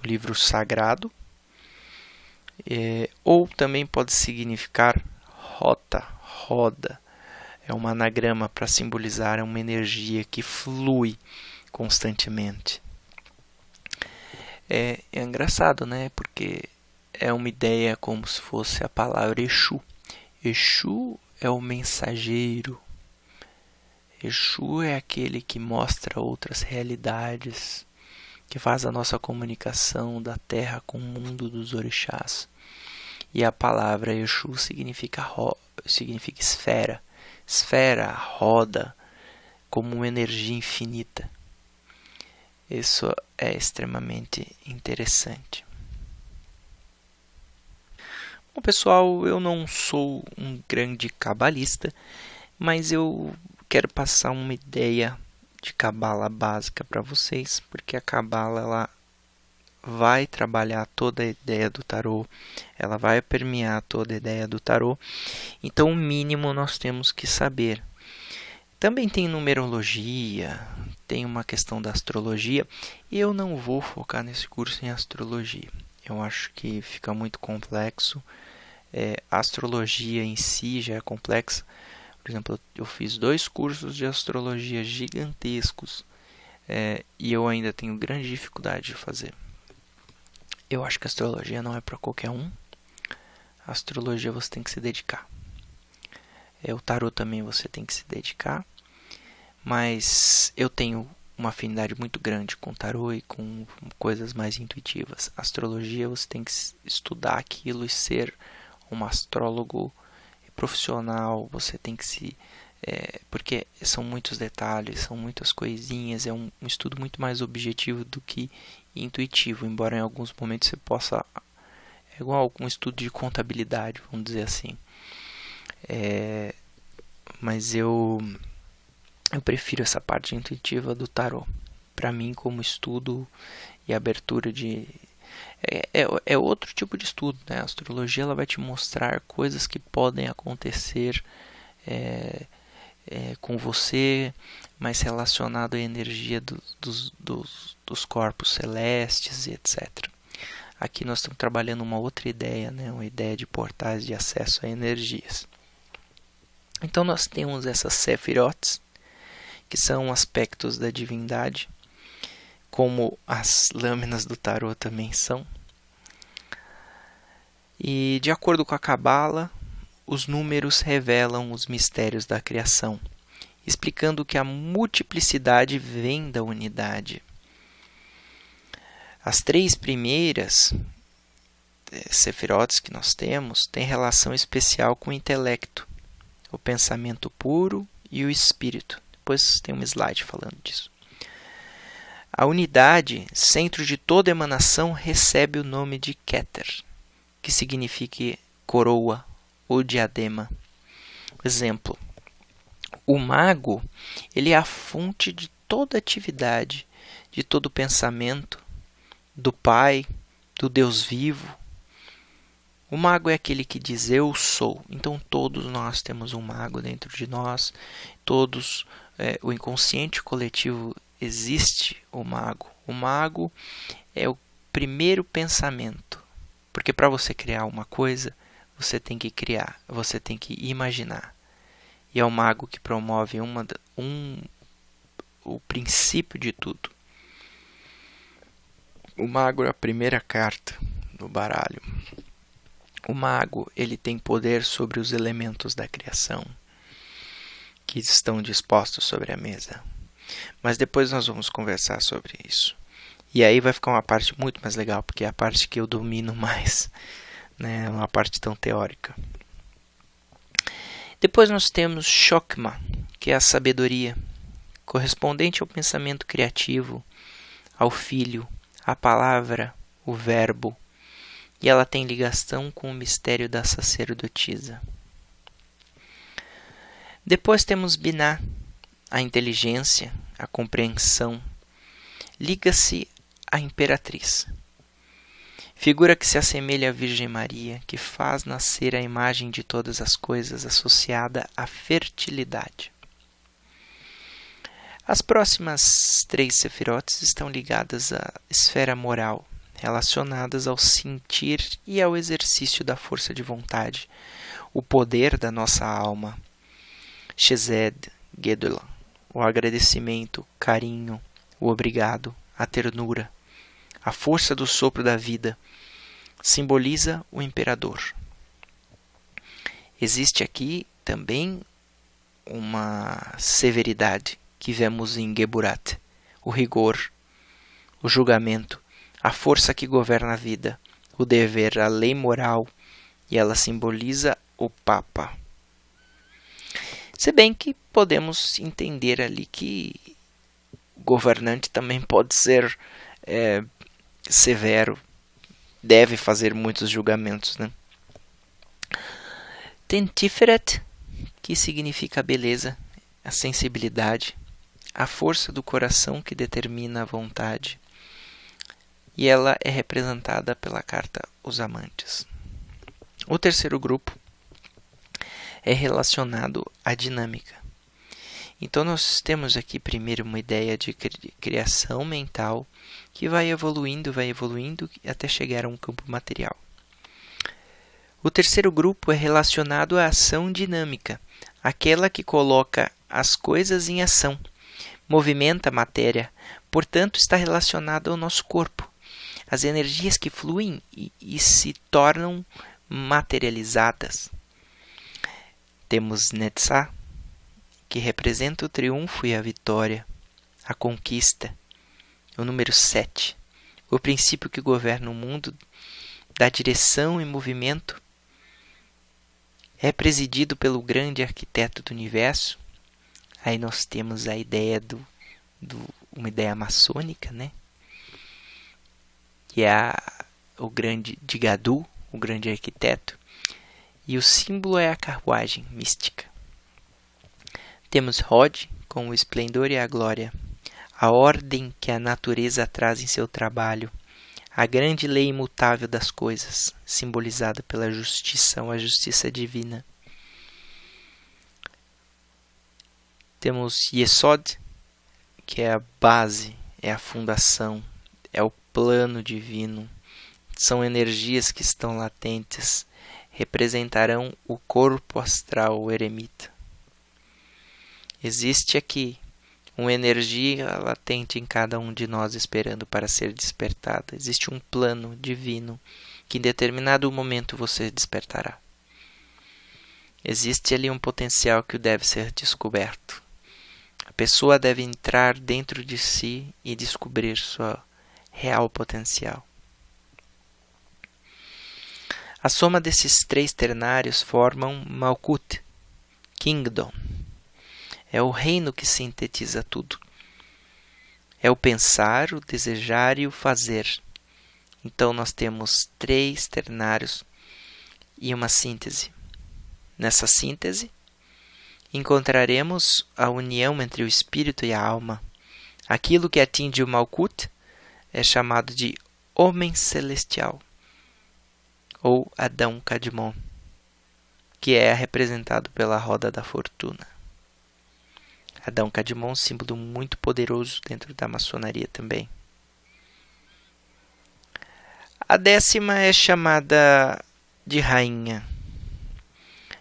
o livro sagrado, ou também pode significar rota, roda. É um anagrama para simbolizar uma energia que flui constantemente. É engraçado, né? Porque é uma ideia como se fosse a palavra Exu. Exu é o mensageiro. Exu é aquele que mostra outras realidades, que faz a nossa comunicação da terra com o mundo dos orixás. E a palavra Exu significa esfera. Esfera, roda, como uma energia infinita. Isso é extremamente interessante. Bom, pessoal, eu não sou um grande cabalista, mas eu quero passar uma ideia de cabala básica para vocês, porque a cabala ela vai trabalhar toda a ideia do tarô, ela vai permear toda a ideia do tarô, então o mínimo nós temos que saber. Também tem numerologia, tem uma questão da astrologia, e eu não vou focar nesse curso em astrologia. Eu acho que fica muito complexo. A astrologia em si já é complexa. Por exemplo, eu fiz 2 cursos de astrologia gigantescos e eu ainda tenho grande dificuldade de fazer. Eu acho que a astrologia não é para qualquer um. A astrologia você tem que se dedicar. O tarô também você tem que se dedicar. Mas eu tenho uma afinidade muito grande com tarô e com coisas mais intuitivas. A astrologia você tem que estudar aquilo e ser um astrólogo profissional. Você tem que porque são muitos detalhes, são muitas coisinhas. É um estudo muito mais objetivo do que intuitivo. Embora em alguns momentos você possa... É igual um estudo de contabilidade, vamos dizer assim. Mas eu prefiro essa parte intuitiva do tarô. Para mim, como estudo e abertura de... É outro tipo de estudo, né? A astrologia ela vai te mostrar coisas que podem acontecer com você, mais relacionado à energia dos corpos celestes e etc. Aqui nós estamos trabalhando uma outra ideia, né? Uma ideia de portais de acesso a energias. Então nós temos essas Sephiroths, que são aspectos da divindade, como as lâminas do tarô também são. E de acordo com a Cabala, os números revelam os mistérios da criação, explicando que a multiplicidade vem da unidade. As 3 primeiras sefirotes que nós temos têm relação especial com o intelecto, o pensamento puro e o espírito. Depois tem um slide falando disso. A unidade, centro de toda emanação, recebe o nome de Keter, que significa coroa ou diadema. Exemplo: o mago, ele é a fonte de toda atividade, de todo pensamento, do Pai, do Deus vivo. O mago é aquele que diz eu sou. Então todos nós temos um mago dentro de nós. Todos, o inconsciente coletivo existe o mago. O mago é o primeiro pensamento. Porque para você criar uma coisa, você tem que criar, você tem que imaginar. E é o mago que promove o princípio de tudo. O mago é a primeira carta do baralho. O mago, ele tem poder sobre os elementos da criação que estão dispostos sobre a mesa. Mas depois nós vamos conversar sobre isso. E aí vai ficar uma parte muito mais legal, porque é a parte que eu domino mais, né? Uma parte tão teórica. Depois nós temos Chokmah, que é a sabedoria, correspondente ao pensamento criativo, ao filho, à palavra, o verbo, e ela tem ligação com o mistério da sacerdotisa. Depois temos Binah, a inteligência, a compreensão, liga-se à imperatriz. Figura que se assemelha à Virgem Maria, que faz nascer a imagem de todas as coisas associada à fertilidade. As próximas 3 sefirotes estão ligadas à esfera moral, relacionadas ao sentir e ao exercício da força de vontade, o poder da nossa alma. Chesed, Gedolah, o agradecimento, carinho, o obrigado, a ternura, a força do sopro da vida, simboliza o imperador. Existe aqui também uma severidade que vemos em Geburat, o rigor, o julgamento, a força que governa a vida, o dever, a lei moral, e ela simboliza o Papa. Se bem que podemos entender ali que o governante também pode ser severo, deve fazer muitos julgamentos, né? Tem Tiferet, que significa a beleza, a sensibilidade, a força do coração que determina a vontade. E ela é representada pela carta Os Amantes. O terceiro grupo é relacionado à dinâmica. Então nós temos aqui primeiro uma ideia de criação mental que vai evoluindo até chegar a um campo material. O terceiro grupo é relacionado à ação dinâmica, aquela que coloca as coisas em ação, movimenta a matéria, portanto está relacionado ao nosso corpo. As energias que fluem e se tornam materializadas. Temos Netzah, que representa o triunfo e a vitória, a conquista. O número 7, o princípio que governa o mundo, dá direção e movimento, é presidido pelo grande arquiteto do universo. Aí nós temos a ideia uma ideia maçônica, né? Que é o grande Digadu, o grande arquiteto. E o símbolo é a carruagem mística. Temos Hod, com o esplendor e a glória, a ordem que a natureza traz em seu trabalho, a grande lei imutável das coisas, simbolizada pela justiça ou a justiça divina. Temos Yesod, que é a base, é a fundação, é o plano divino. São energias que estão latentes, representarão o corpo astral, o eremita. Existe aqui uma energia latente em cada um de nós esperando para ser despertada. Existe um plano divino que em determinado momento você despertará. Existe ali um potencial que deve ser descoberto. A pessoa deve entrar dentro de si e descobrir sua real potencial. A soma desses 3 ternários formam Malkut, Kingdom. É o reino que sintetiza tudo. É o pensar, o desejar e o fazer. Então nós temos 3 ternários e uma síntese. Nessa síntese, encontraremos a união entre o espírito e a alma. Aquilo que atinge o Malkut é chamado de homem celestial, ou Adão Kadmon, que é representado pela roda da fortuna. Adão Kadmon, símbolo muito poderoso dentro da maçonaria também. A 10ª é chamada de rainha,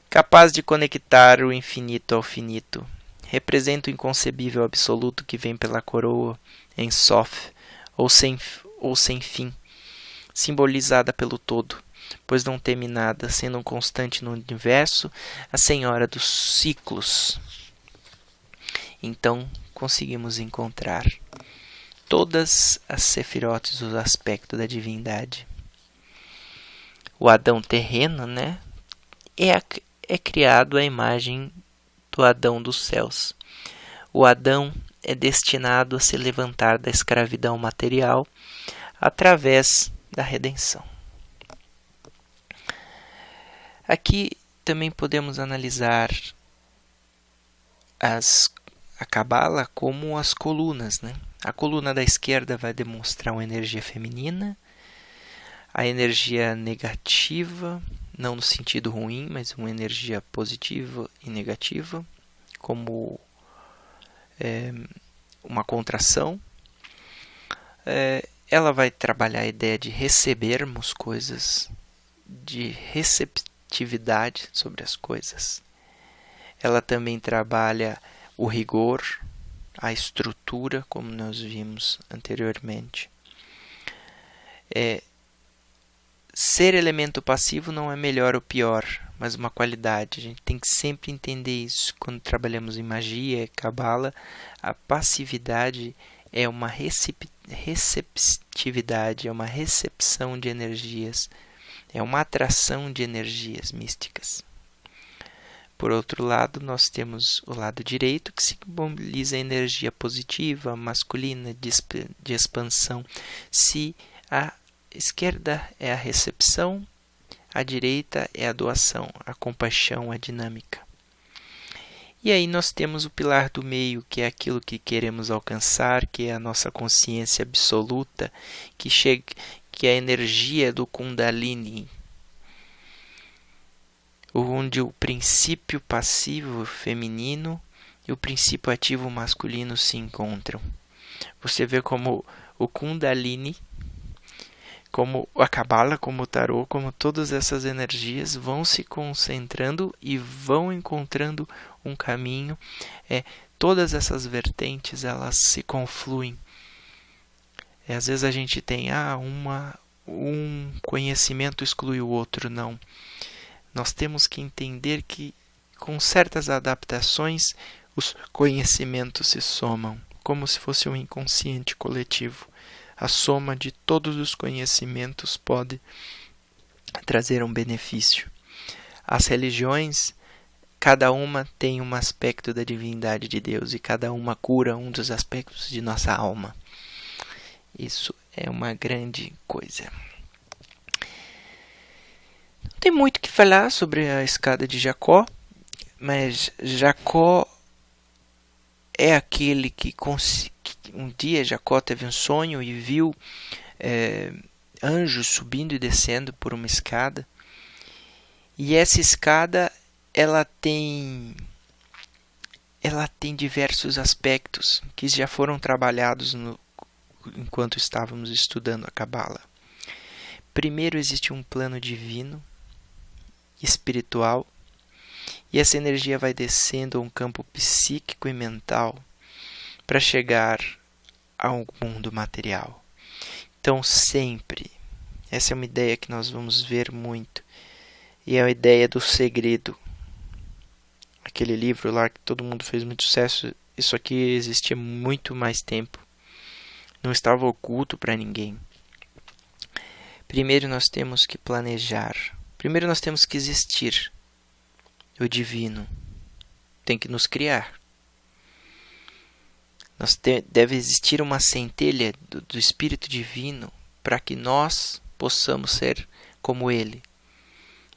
capaz de conectar o infinito ao finito. Representa o inconcebível absoluto que vem pela coroa em Sof, ou sem fim, simbolizada pelo todo, pois não teme nada, sendo um constante no universo, a senhora dos ciclos. Então, conseguimos encontrar todas as sefirotes, os aspectos da divindade. O Adão terreno, é criado à imagem do Adão dos céus. O Adão é destinado a se levantar da escravidão material através da redenção. Aqui também podemos analisar a Cabala como as colunas. A coluna da esquerda vai demonstrar uma energia feminina, a energia negativa, não no sentido ruim, mas uma energia positiva e negativa, como uma contração. Ela vai trabalhar a ideia de recebermos coisas, de receptividade sobre as coisas. Ela também trabalha o rigor, a estrutura, como nós vimos anteriormente. Ser elemento passivo não é melhor ou pior, mas uma qualidade. A gente tem que sempre entender isso quando trabalhamos em magia, cabala. A passividade é uma receptividade, é uma recepção de energias, é uma atração de energias místicas. Por outro lado, nós temos o lado direito, que simboliza a energia positiva, masculina, de expansão. Se a esquerda é a recepção, a direita é a doação, a compaixão, a dinâmica. E aí nós temos o pilar do meio, que é aquilo que queremos alcançar, que é a nossa consciência absoluta, que é a energia do Kundalini, onde o princípio passivo feminino e o princípio ativo masculino se encontram. Você vê como o Kundalini, como a Cabala, como o Tarô, como todas essas energias vão se concentrando e vão encontrando um caminho. Todas essas vertentes, elas se confluem. Às vezes a gente tem um conhecimento exclui o outro, não. Nós temos que entender que com certas adaptações os conhecimentos se somam, como se fosse um inconsciente coletivo. A soma de todos os conhecimentos pode trazer um benefício. As religiões, cada uma tem um aspecto da divindade de Deus e cada uma cura um dos aspectos de nossa alma. Isso é uma grande coisa. Não tem muito o que falar sobre a escada de Jacó, mas Jacó é aquele que um dia Jacó teve um sonho e viu anjos subindo e descendo por uma escada. E essa escada ela tem diversos aspectos que já foram trabalhados enquanto estávamos estudando a Cabala. Primeiro existe um plano divino, espiritual, e essa energia vai descendo a um campo psíquico e mental para chegar ao mundo material. Então sempre, essa é uma ideia que nós vamos ver muito, e é a ideia do segredo. Aquele livro lá que todo mundo fez muito sucesso, isso aqui existia muito mais tempo, não estava oculto para ninguém. Primeiro nós temos que planejar Primeiro nós temos que existir. O divino tem que nos criar. Deve existir uma centelha do Espírito Divino para que nós possamos ser como Ele.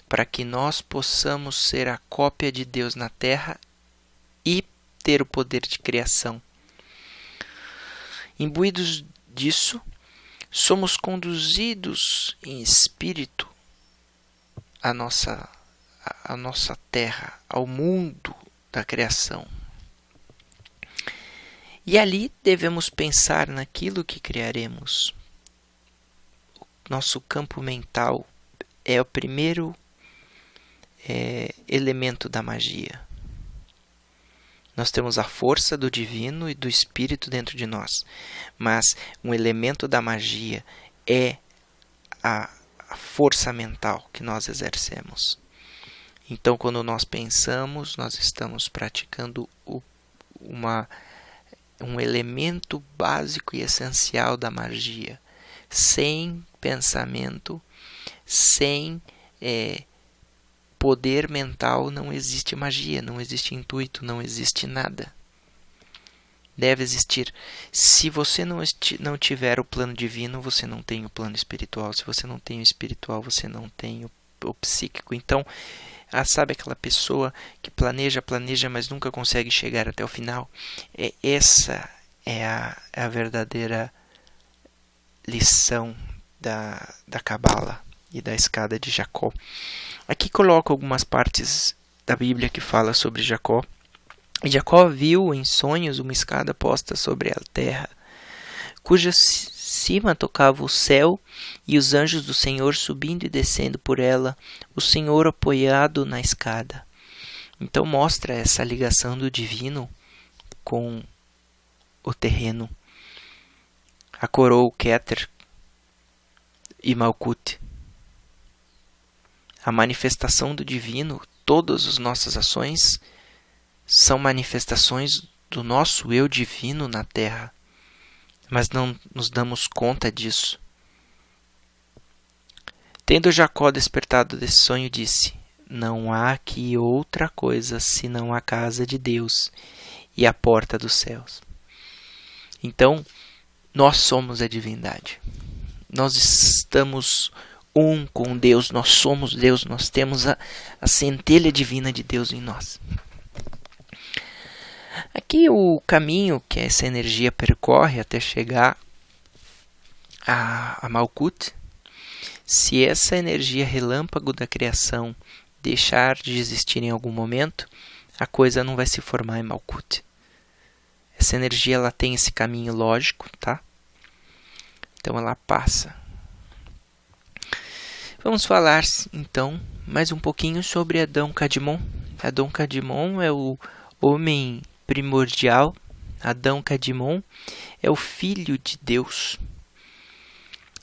Para que nós possamos ser a cópia de Deus na Terra e ter o poder de criação. Imbuídos disso, somos conduzidos em espírito à nossa terra, ao mundo da criação. E ali devemos pensar naquilo que criaremos. Nosso campo mental é o primeiro elemento da magia. Nós temos a força do divino e do espírito dentro de nós, mas um elemento da magia é a força mental que nós exercemos. Então, quando nós pensamos, nós estamos praticando um elemento básico e essencial da magia. Sem pensamento, sem poder mental, não existe magia, não existe intuito, não existe nada. Deve existir. Se você não tiver o plano divino, você não tem o plano espiritual. Se você não tem o espiritual, você não tem o psíquico. Então, sabe aquela pessoa que planeja, mas nunca consegue chegar até o final? Essa é a verdadeira lição da Cabala e da escada de Jacó. Aqui coloco algumas partes da Bíblia que fala sobre Jacó. E Jacó viu em sonhos uma escada posta sobre a terra, cuja cima tocava o céu, e os anjos do Senhor subindo e descendo por ela, o Senhor apoiado na escada. Então mostra essa ligação do divino com o terreno. A coroa Keter e Malkut. A manifestação do divino, todas as nossas ações são manifestações do nosso eu divino na Terra, mas não nos damos conta disso. Tendo Jacó despertado desse sonho, disse: não há aqui outra coisa senão a casa de Deus e a porta dos céus. Então, nós somos a divindade. Nós estamos um com Deus, nós somos Deus, nós temos a centelha divina de Deus em nós. Aqui o caminho que essa energia percorre até chegar a Malkut, se essa energia relâmpago da criação deixar de existir em algum momento, a coisa não vai se formar em Malkut. Essa energia ela tem esse caminho lógico, tá? Então ela passa. Vamos falar então mais um pouquinho sobre Adão Kadmon. Adão Kadmon é o homem primordial. Adão Kadmon é o filho de Deus.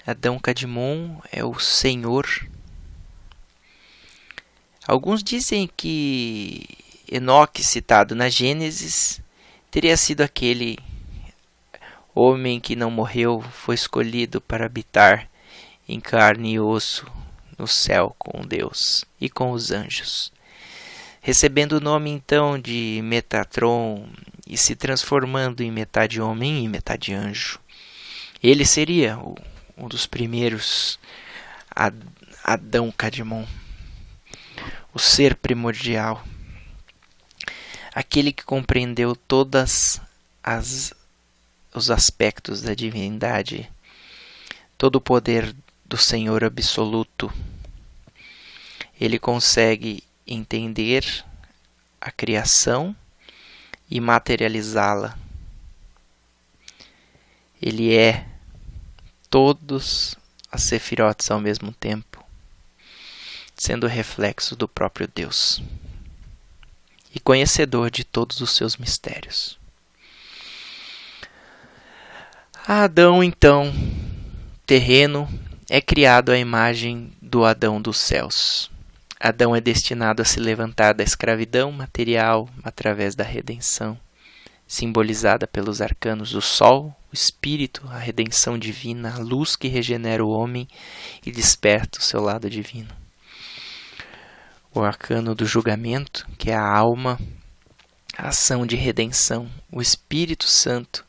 Adão Kadmon é o Senhor. Alguns dizem que Enoque, citado na Gênesis, teria sido aquele homem que não morreu, foi escolhido para habitar em carne e osso no céu com Deus e com os anjos, recebendo o nome então de Metatron e se transformando em metade homem e metade anjo. Ele seria um dos primeiros Adão Kadmon, o ser primordial, aquele que compreendeu todas os aspectos da divindade, todo o poder do Senhor absoluto. Ele consegue entender a criação e materializá-la. Ele é todos as sefirotes ao mesmo tempo, sendo reflexo do próprio Deus e conhecedor de todos os seus mistérios. Adão, então, terreno, é criado à imagem do Adão dos céus. Adão é destinado a se levantar da escravidão material através da redenção, simbolizada pelos arcanos do Sol, o Espírito, a redenção divina, a luz que regenera o homem e desperta o seu lado divino. o arcano do julgamento, que é a alma, a ação de redenção, o Espírito Santo,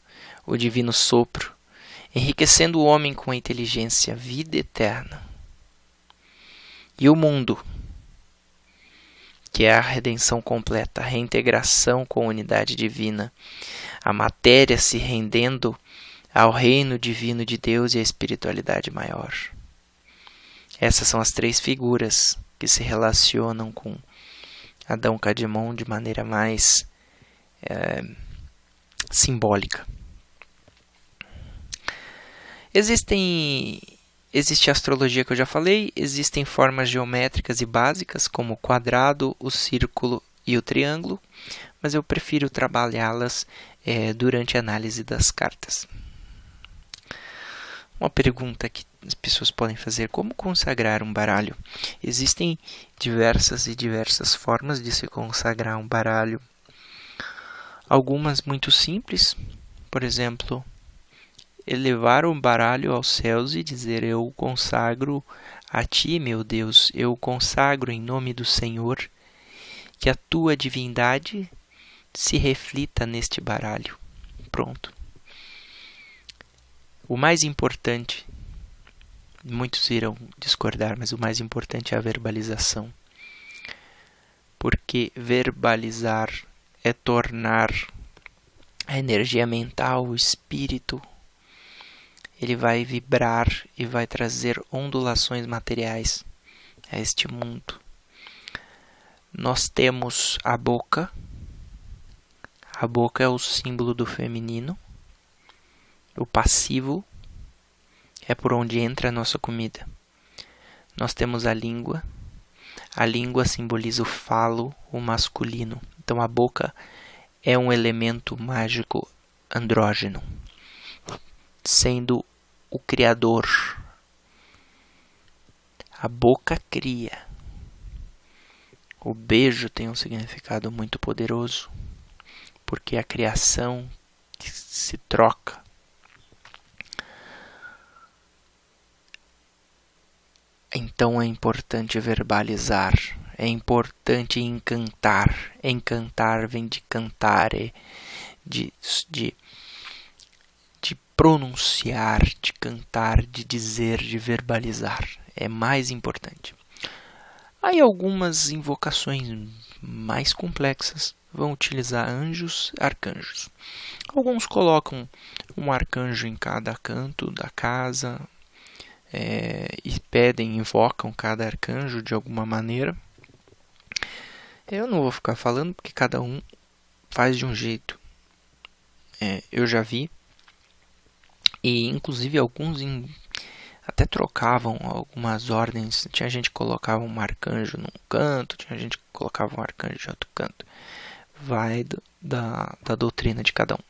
o divino sopro, enriquecendo o homem com a inteligência, vida eterna. E o mundo, que é a redenção completa, a reintegração com a unidade divina, a matéria se rendendo ao reino divino de Deus e à espiritualidade maior. Essas são as três figuras que se relacionam com Adão Cadmon de maneira mais simbólica. Existe a astrologia que eu já falei, existem formas geométricas e básicas, como o quadrado, o círculo e o triângulo, mas eu prefiro trabalhá-las durante a análise das cartas. Uma pergunta que as pessoas podem fazer: como consagrar um baralho? Existem diversas formas de se consagrar um baralho. Algumas muito simples, por exemplo, elevar o baralho aos céus e dizer: eu consagro a ti, meu Deus, eu consagro em nome do Senhor, que a tua divindade se reflita neste baralho. Pronto. O mais importante, muitos irão discordar, mas o mais importante é a verbalização. Porque verbalizar é tornar a energia mental, o espírito, ele vai vibrar e vai trazer ondulações materiais a este mundo. Nós temos a boca. A boca é o símbolo do feminino. O passivo é por onde entra a nossa comida. Nós temos a língua. A língua simboliza o falo, o masculino. Então a boca é um elemento mágico andrógeno, sendo o criador. A boca cria. O beijo tem um significado muito poderoso, porque a criação se troca. Então é importante verbalizar, é importante encantar. Encantar vem de cantar, de pronunciar, de cantar, de dizer, de verbalizar. É mais importante. Aí algumas invocações mais complexas vão utilizar anjos, arcanjos. Alguns colocam um arcanjo em cada canto da casa, e invocam cada arcanjo de alguma maneira. Eu não vou ficar falando porque cada um faz de um jeito. Eu já vi, e inclusive alguns até trocavam algumas ordens. Tinha gente que colocava um arcanjo num canto, tinha gente que colocava um arcanjo em outro canto. Vai da doutrina de cada um.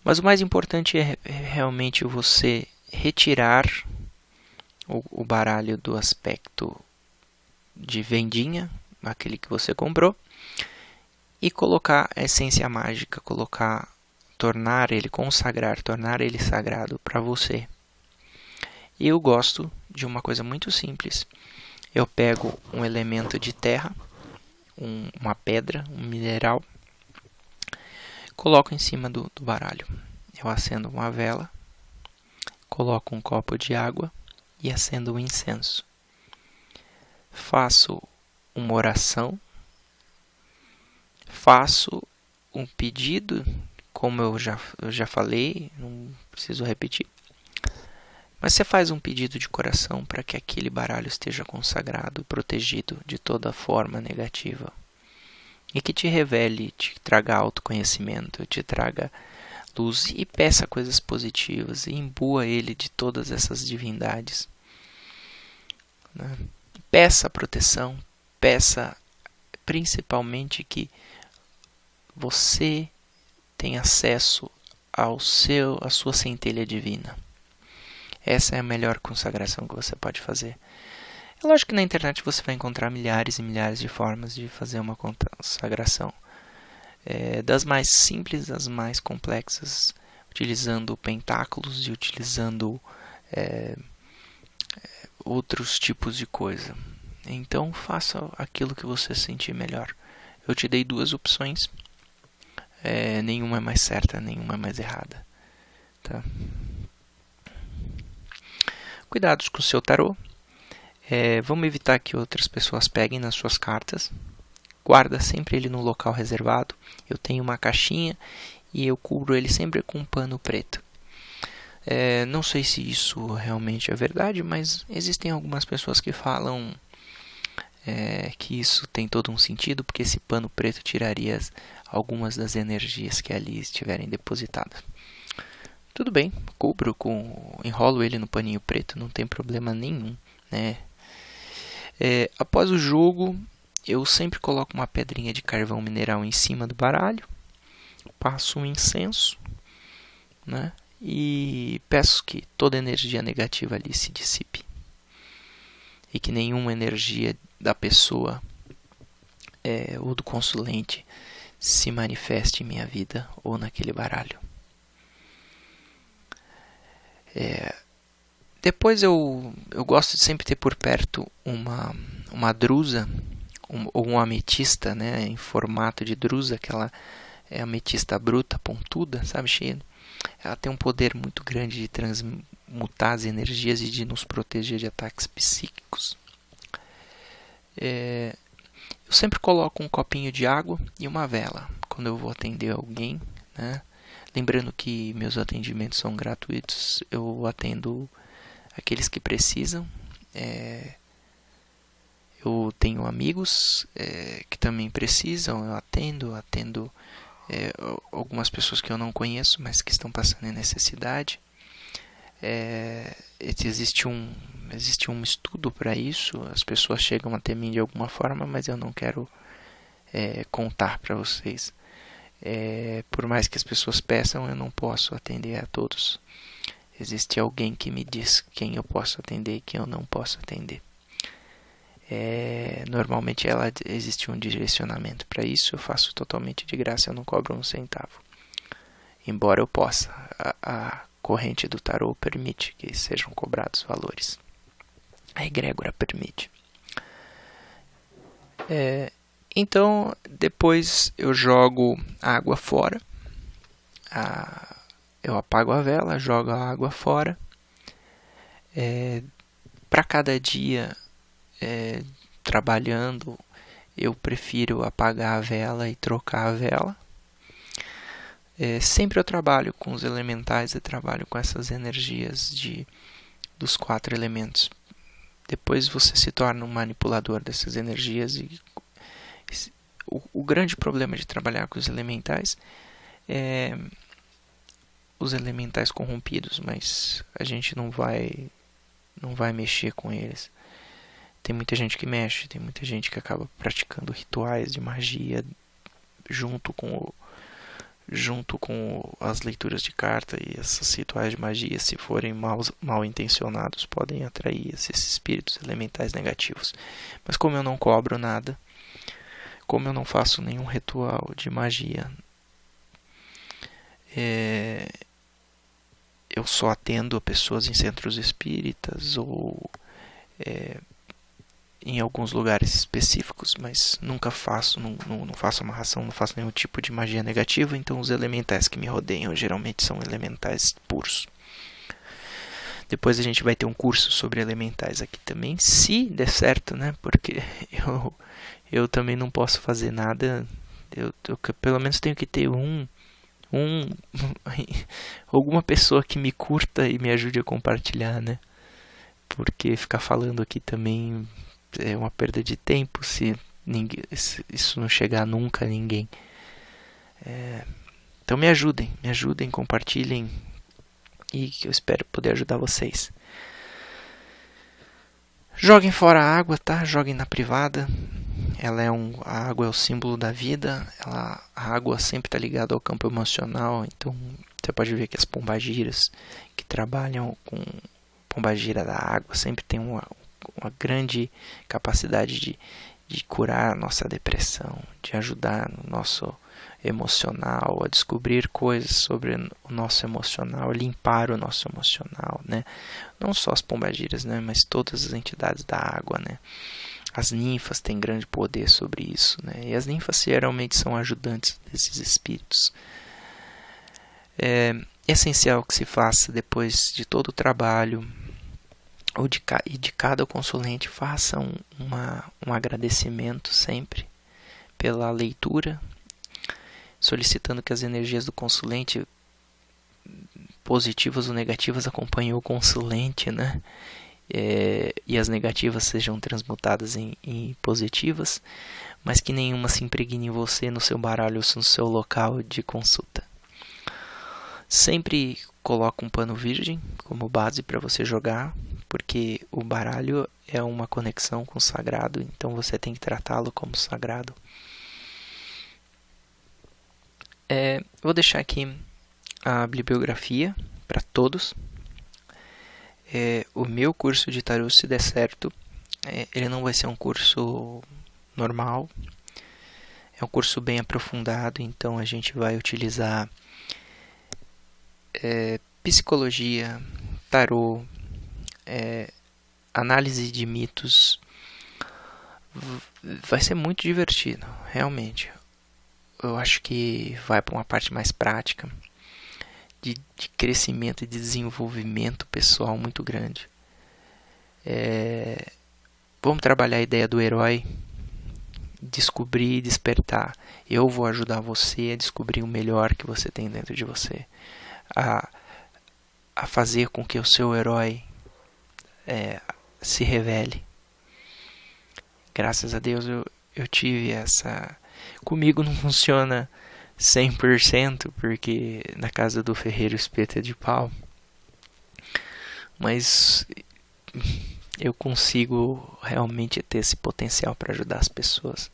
Mas o mais importante é realmente você retirar o baralho do aspecto de vendinha, aquele que você comprou, e colocar a essência mágica, tornar ele sagrado para você. E eu gosto de uma coisa muito simples. Eu pego um elemento de terra, uma pedra, um mineral, coloco em cima do baralho. Eu acendo uma vela, coloco um copo de água e acendo um incenso. Faço uma oração, faço um pedido, como eu já falei, não preciso repetir. Mas você faz um pedido de coração para que aquele baralho esteja consagrado, protegido de toda forma negativa. E que te revele, te traga autoconhecimento, te traga luz e peça coisas positivas e imbua ele de todas essas divindades. Peça proteção, peça principalmente que você tenha acesso à sua centelha divina. Essa é a melhor consagração que você pode fazer. É lógico que na internet você vai encontrar milhares e milhares de formas de fazer uma consagração. Das mais simples às mais complexas, utilizando pentáculos e utilizando outros tipos de coisa. Então faça aquilo que você sentir melhor. Eu te dei 2 opções. Nenhuma é mais certa, nenhuma é mais errada. Tá? Cuidados com o seu tarô. Vamos evitar que outras pessoas peguem nas suas cartas. Guarda sempre ele no local reservado. Eu tenho uma caixinha e eu cubro ele sempre com um pano preto. Não sei se isso realmente é verdade, mas existem algumas pessoas que falam que isso tem todo um sentido, porque esse pano preto tiraria algumas das energias que ali estiverem depositadas. Tudo bem, enrolo ele no paninho preto, não tem problema nenhum, né? Após o jogo, eu sempre coloco uma pedrinha de carvão mineral em cima do baralho, passo um incenso, né? E peço que toda energia negativa ali se dissipe. E que nenhuma energia da pessoa ou do consulente se manifeste em minha vida ou naquele baralho. Depois eu gosto de sempre ter por perto uma drusa ou uma ametista, né, em formato de drusa, aquela ametista bruta, pontuda, sabe, cheia. Ela tem um poder muito grande de transmutar as energias e de nos proteger de ataques psíquicos. Eu sempre coloco um copinho de água e uma vela quando eu vou atender alguém, né? Lembrando que meus atendimentos são gratuitos, eu atendo aqueles que precisam. Eu tenho amigos que também precisam, eu atendo algumas pessoas que eu não conheço, mas que estão passando em necessidade. Existe um estudo para isso, as pessoas chegam até mim de alguma forma, mas eu não quero contar para vocês. Por mais que as pessoas peçam, eu não posso atender a todos. Existe alguém que me diz quem eu posso atender e quem eu não posso atender. Normalmente existe um direcionamento para isso, eu faço totalmente de graça, eu não cobro um centavo. Embora eu possa, a corrente do tarô permite que sejam cobrados valores. A egrégora permite. Então, depois eu jogo a água fora. Eu apago a vela, jogo a água fora. Para cada dia trabalhando, eu prefiro apagar a vela e trocar a vela. Sempre eu trabalho com os elementais, eu trabalho com essas energias dos 4 elementos. Depois você se torna um manipulador dessas energias. E o grande problema de trabalhar com os elementais é os elementais corrompidos, mas a gente não vai mexer com eles. Tem muita gente que mexe, tem muita gente que acaba praticando rituais de magia junto com as leituras de carta, e esses rituais de magia, se forem mal intencionados, podem atrair esses espíritos elementais negativos. Mas como eu não cobro nada, como eu não faço nenhum ritual de magia, eu só atendo pessoas em centros espíritas ou em alguns lugares específicos, mas nunca faço, não faço amarração, não faço nenhum tipo de magia negativa, então os elementais que me rodeiam geralmente são elementais puros. Depois a gente vai ter um curso sobre elementais aqui também, se der certo, né? Porque eu também não posso fazer nada, eu pelo menos tenho que ter alguma pessoa que me curta e me ajude a compartilhar, né? Porque ficar falando aqui também é uma perda de tempo se isso não chegar nunca a ninguém. Então me ajudem, compartilhem, e eu espero poder ajudar vocês. Joguem fora a água, tá? Joguem na privada. A água é o símbolo da vida. A água sempre está ligada ao campo emocional. Então você pode ver que as pombagiras que trabalham com pombagira da água sempre tem uma grande capacidade de curar a nossa depressão, de ajudar no nosso emocional, a descobrir coisas sobre o nosso emocional, limpar o nosso emocional, né? Não só as pombagiras, né? Mas todas as entidades da água, né? As ninfas têm grande poder sobre isso, né? E as ninfas geralmente são ajudantes desses espíritos. É essencial que se faça depois de todo o trabalho, e de cada consulente, faça um agradecimento sempre pela leitura, solicitando que as energias do consulente, positivas ou negativas, acompanhem o consulente, né? E as negativas sejam transmutadas em positivas, mas que nenhuma se impregne em você, no seu baralho ou no seu local de consulta. Sempre coloca um pano virgem como base para você jogar, porque o baralho é uma conexão com o sagrado, então você tem que tratá-lo como sagrado. Vou deixar aqui a bibliografia para todos. O meu curso de tarô, se der certo, ele não vai ser um curso normal, é um curso bem aprofundado, então a gente vai utilizar psicologia, tarô, análise de mitos. Vai ser muito divertido, realmente. Eu acho que vai para uma parte mais prática, de crescimento e de desenvolvimento pessoal muito grande. Vamos trabalhar a ideia do herói, descobrir e despertar. Eu vou ajudar você a descobrir o melhor que você tem dentro de você, a fazer com que o seu herói se revele. Graças a Deus eu tive essa... Comigo não funciona 100%, porque na casa do ferreiro espeta de pau, mas eu consigo realmente ter esse potencial para ajudar as pessoas.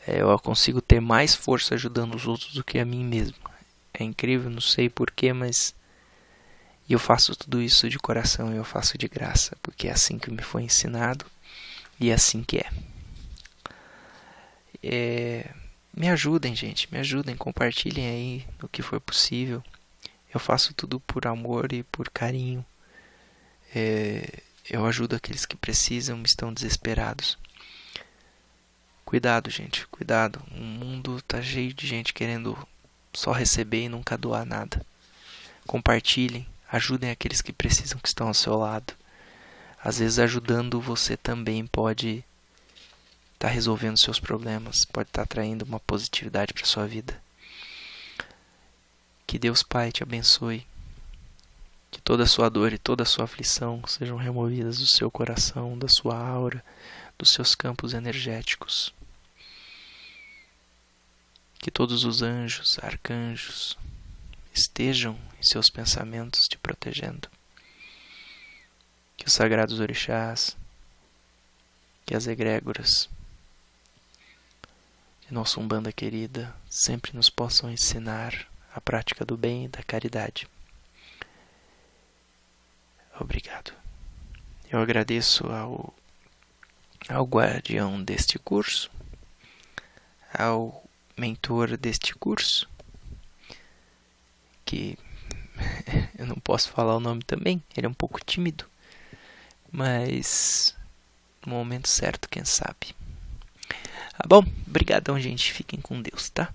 Eu consigo ter mais força ajudando os outros do que a mim mesmo. É incrível, não sei porquê, mas eu faço tudo isso de coração, eu faço de graça, porque é assim que me foi ensinado e é assim que é. Me ajudem, gente, me ajudem, compartilhem aí no que for possível. Eu faço tudo por amor e por carinho. Eu ajudo aqueles que precisam, estão desesperados. Cuidado, gente, cuidado. O mundo tá cheio de gente querendo só receber e nunca doar nada. Compartilhem, ajudem aqueles que precisam, que estão ao seu lado. Às vezes ajudando você também pode estar resolvendo seus problemas, pode estar traindo uma positividade para sua vida. Que Deus Pai te abençoe. Que toda a sua dor e toda a sua aflição sejam removidas do seu coração, da sua aura, dos seus campos energéticos. Que todos os anjos, arcanjos, estejam em seus pensamentos te protegendo. Que os sagrados orixás, que as egrégoras, que nossa Umbanda querida sempre nos possam ensinar a prática do bem e da caridade. Obrigado. Eu agradeço ao guardião deste curso, ao mentor deste curso, que eu não posso falar o nome também, ele é um pouco tímido, mas no momento certo, quem sabe. Bom, brigadão, gente, fiquem com Deus, tá?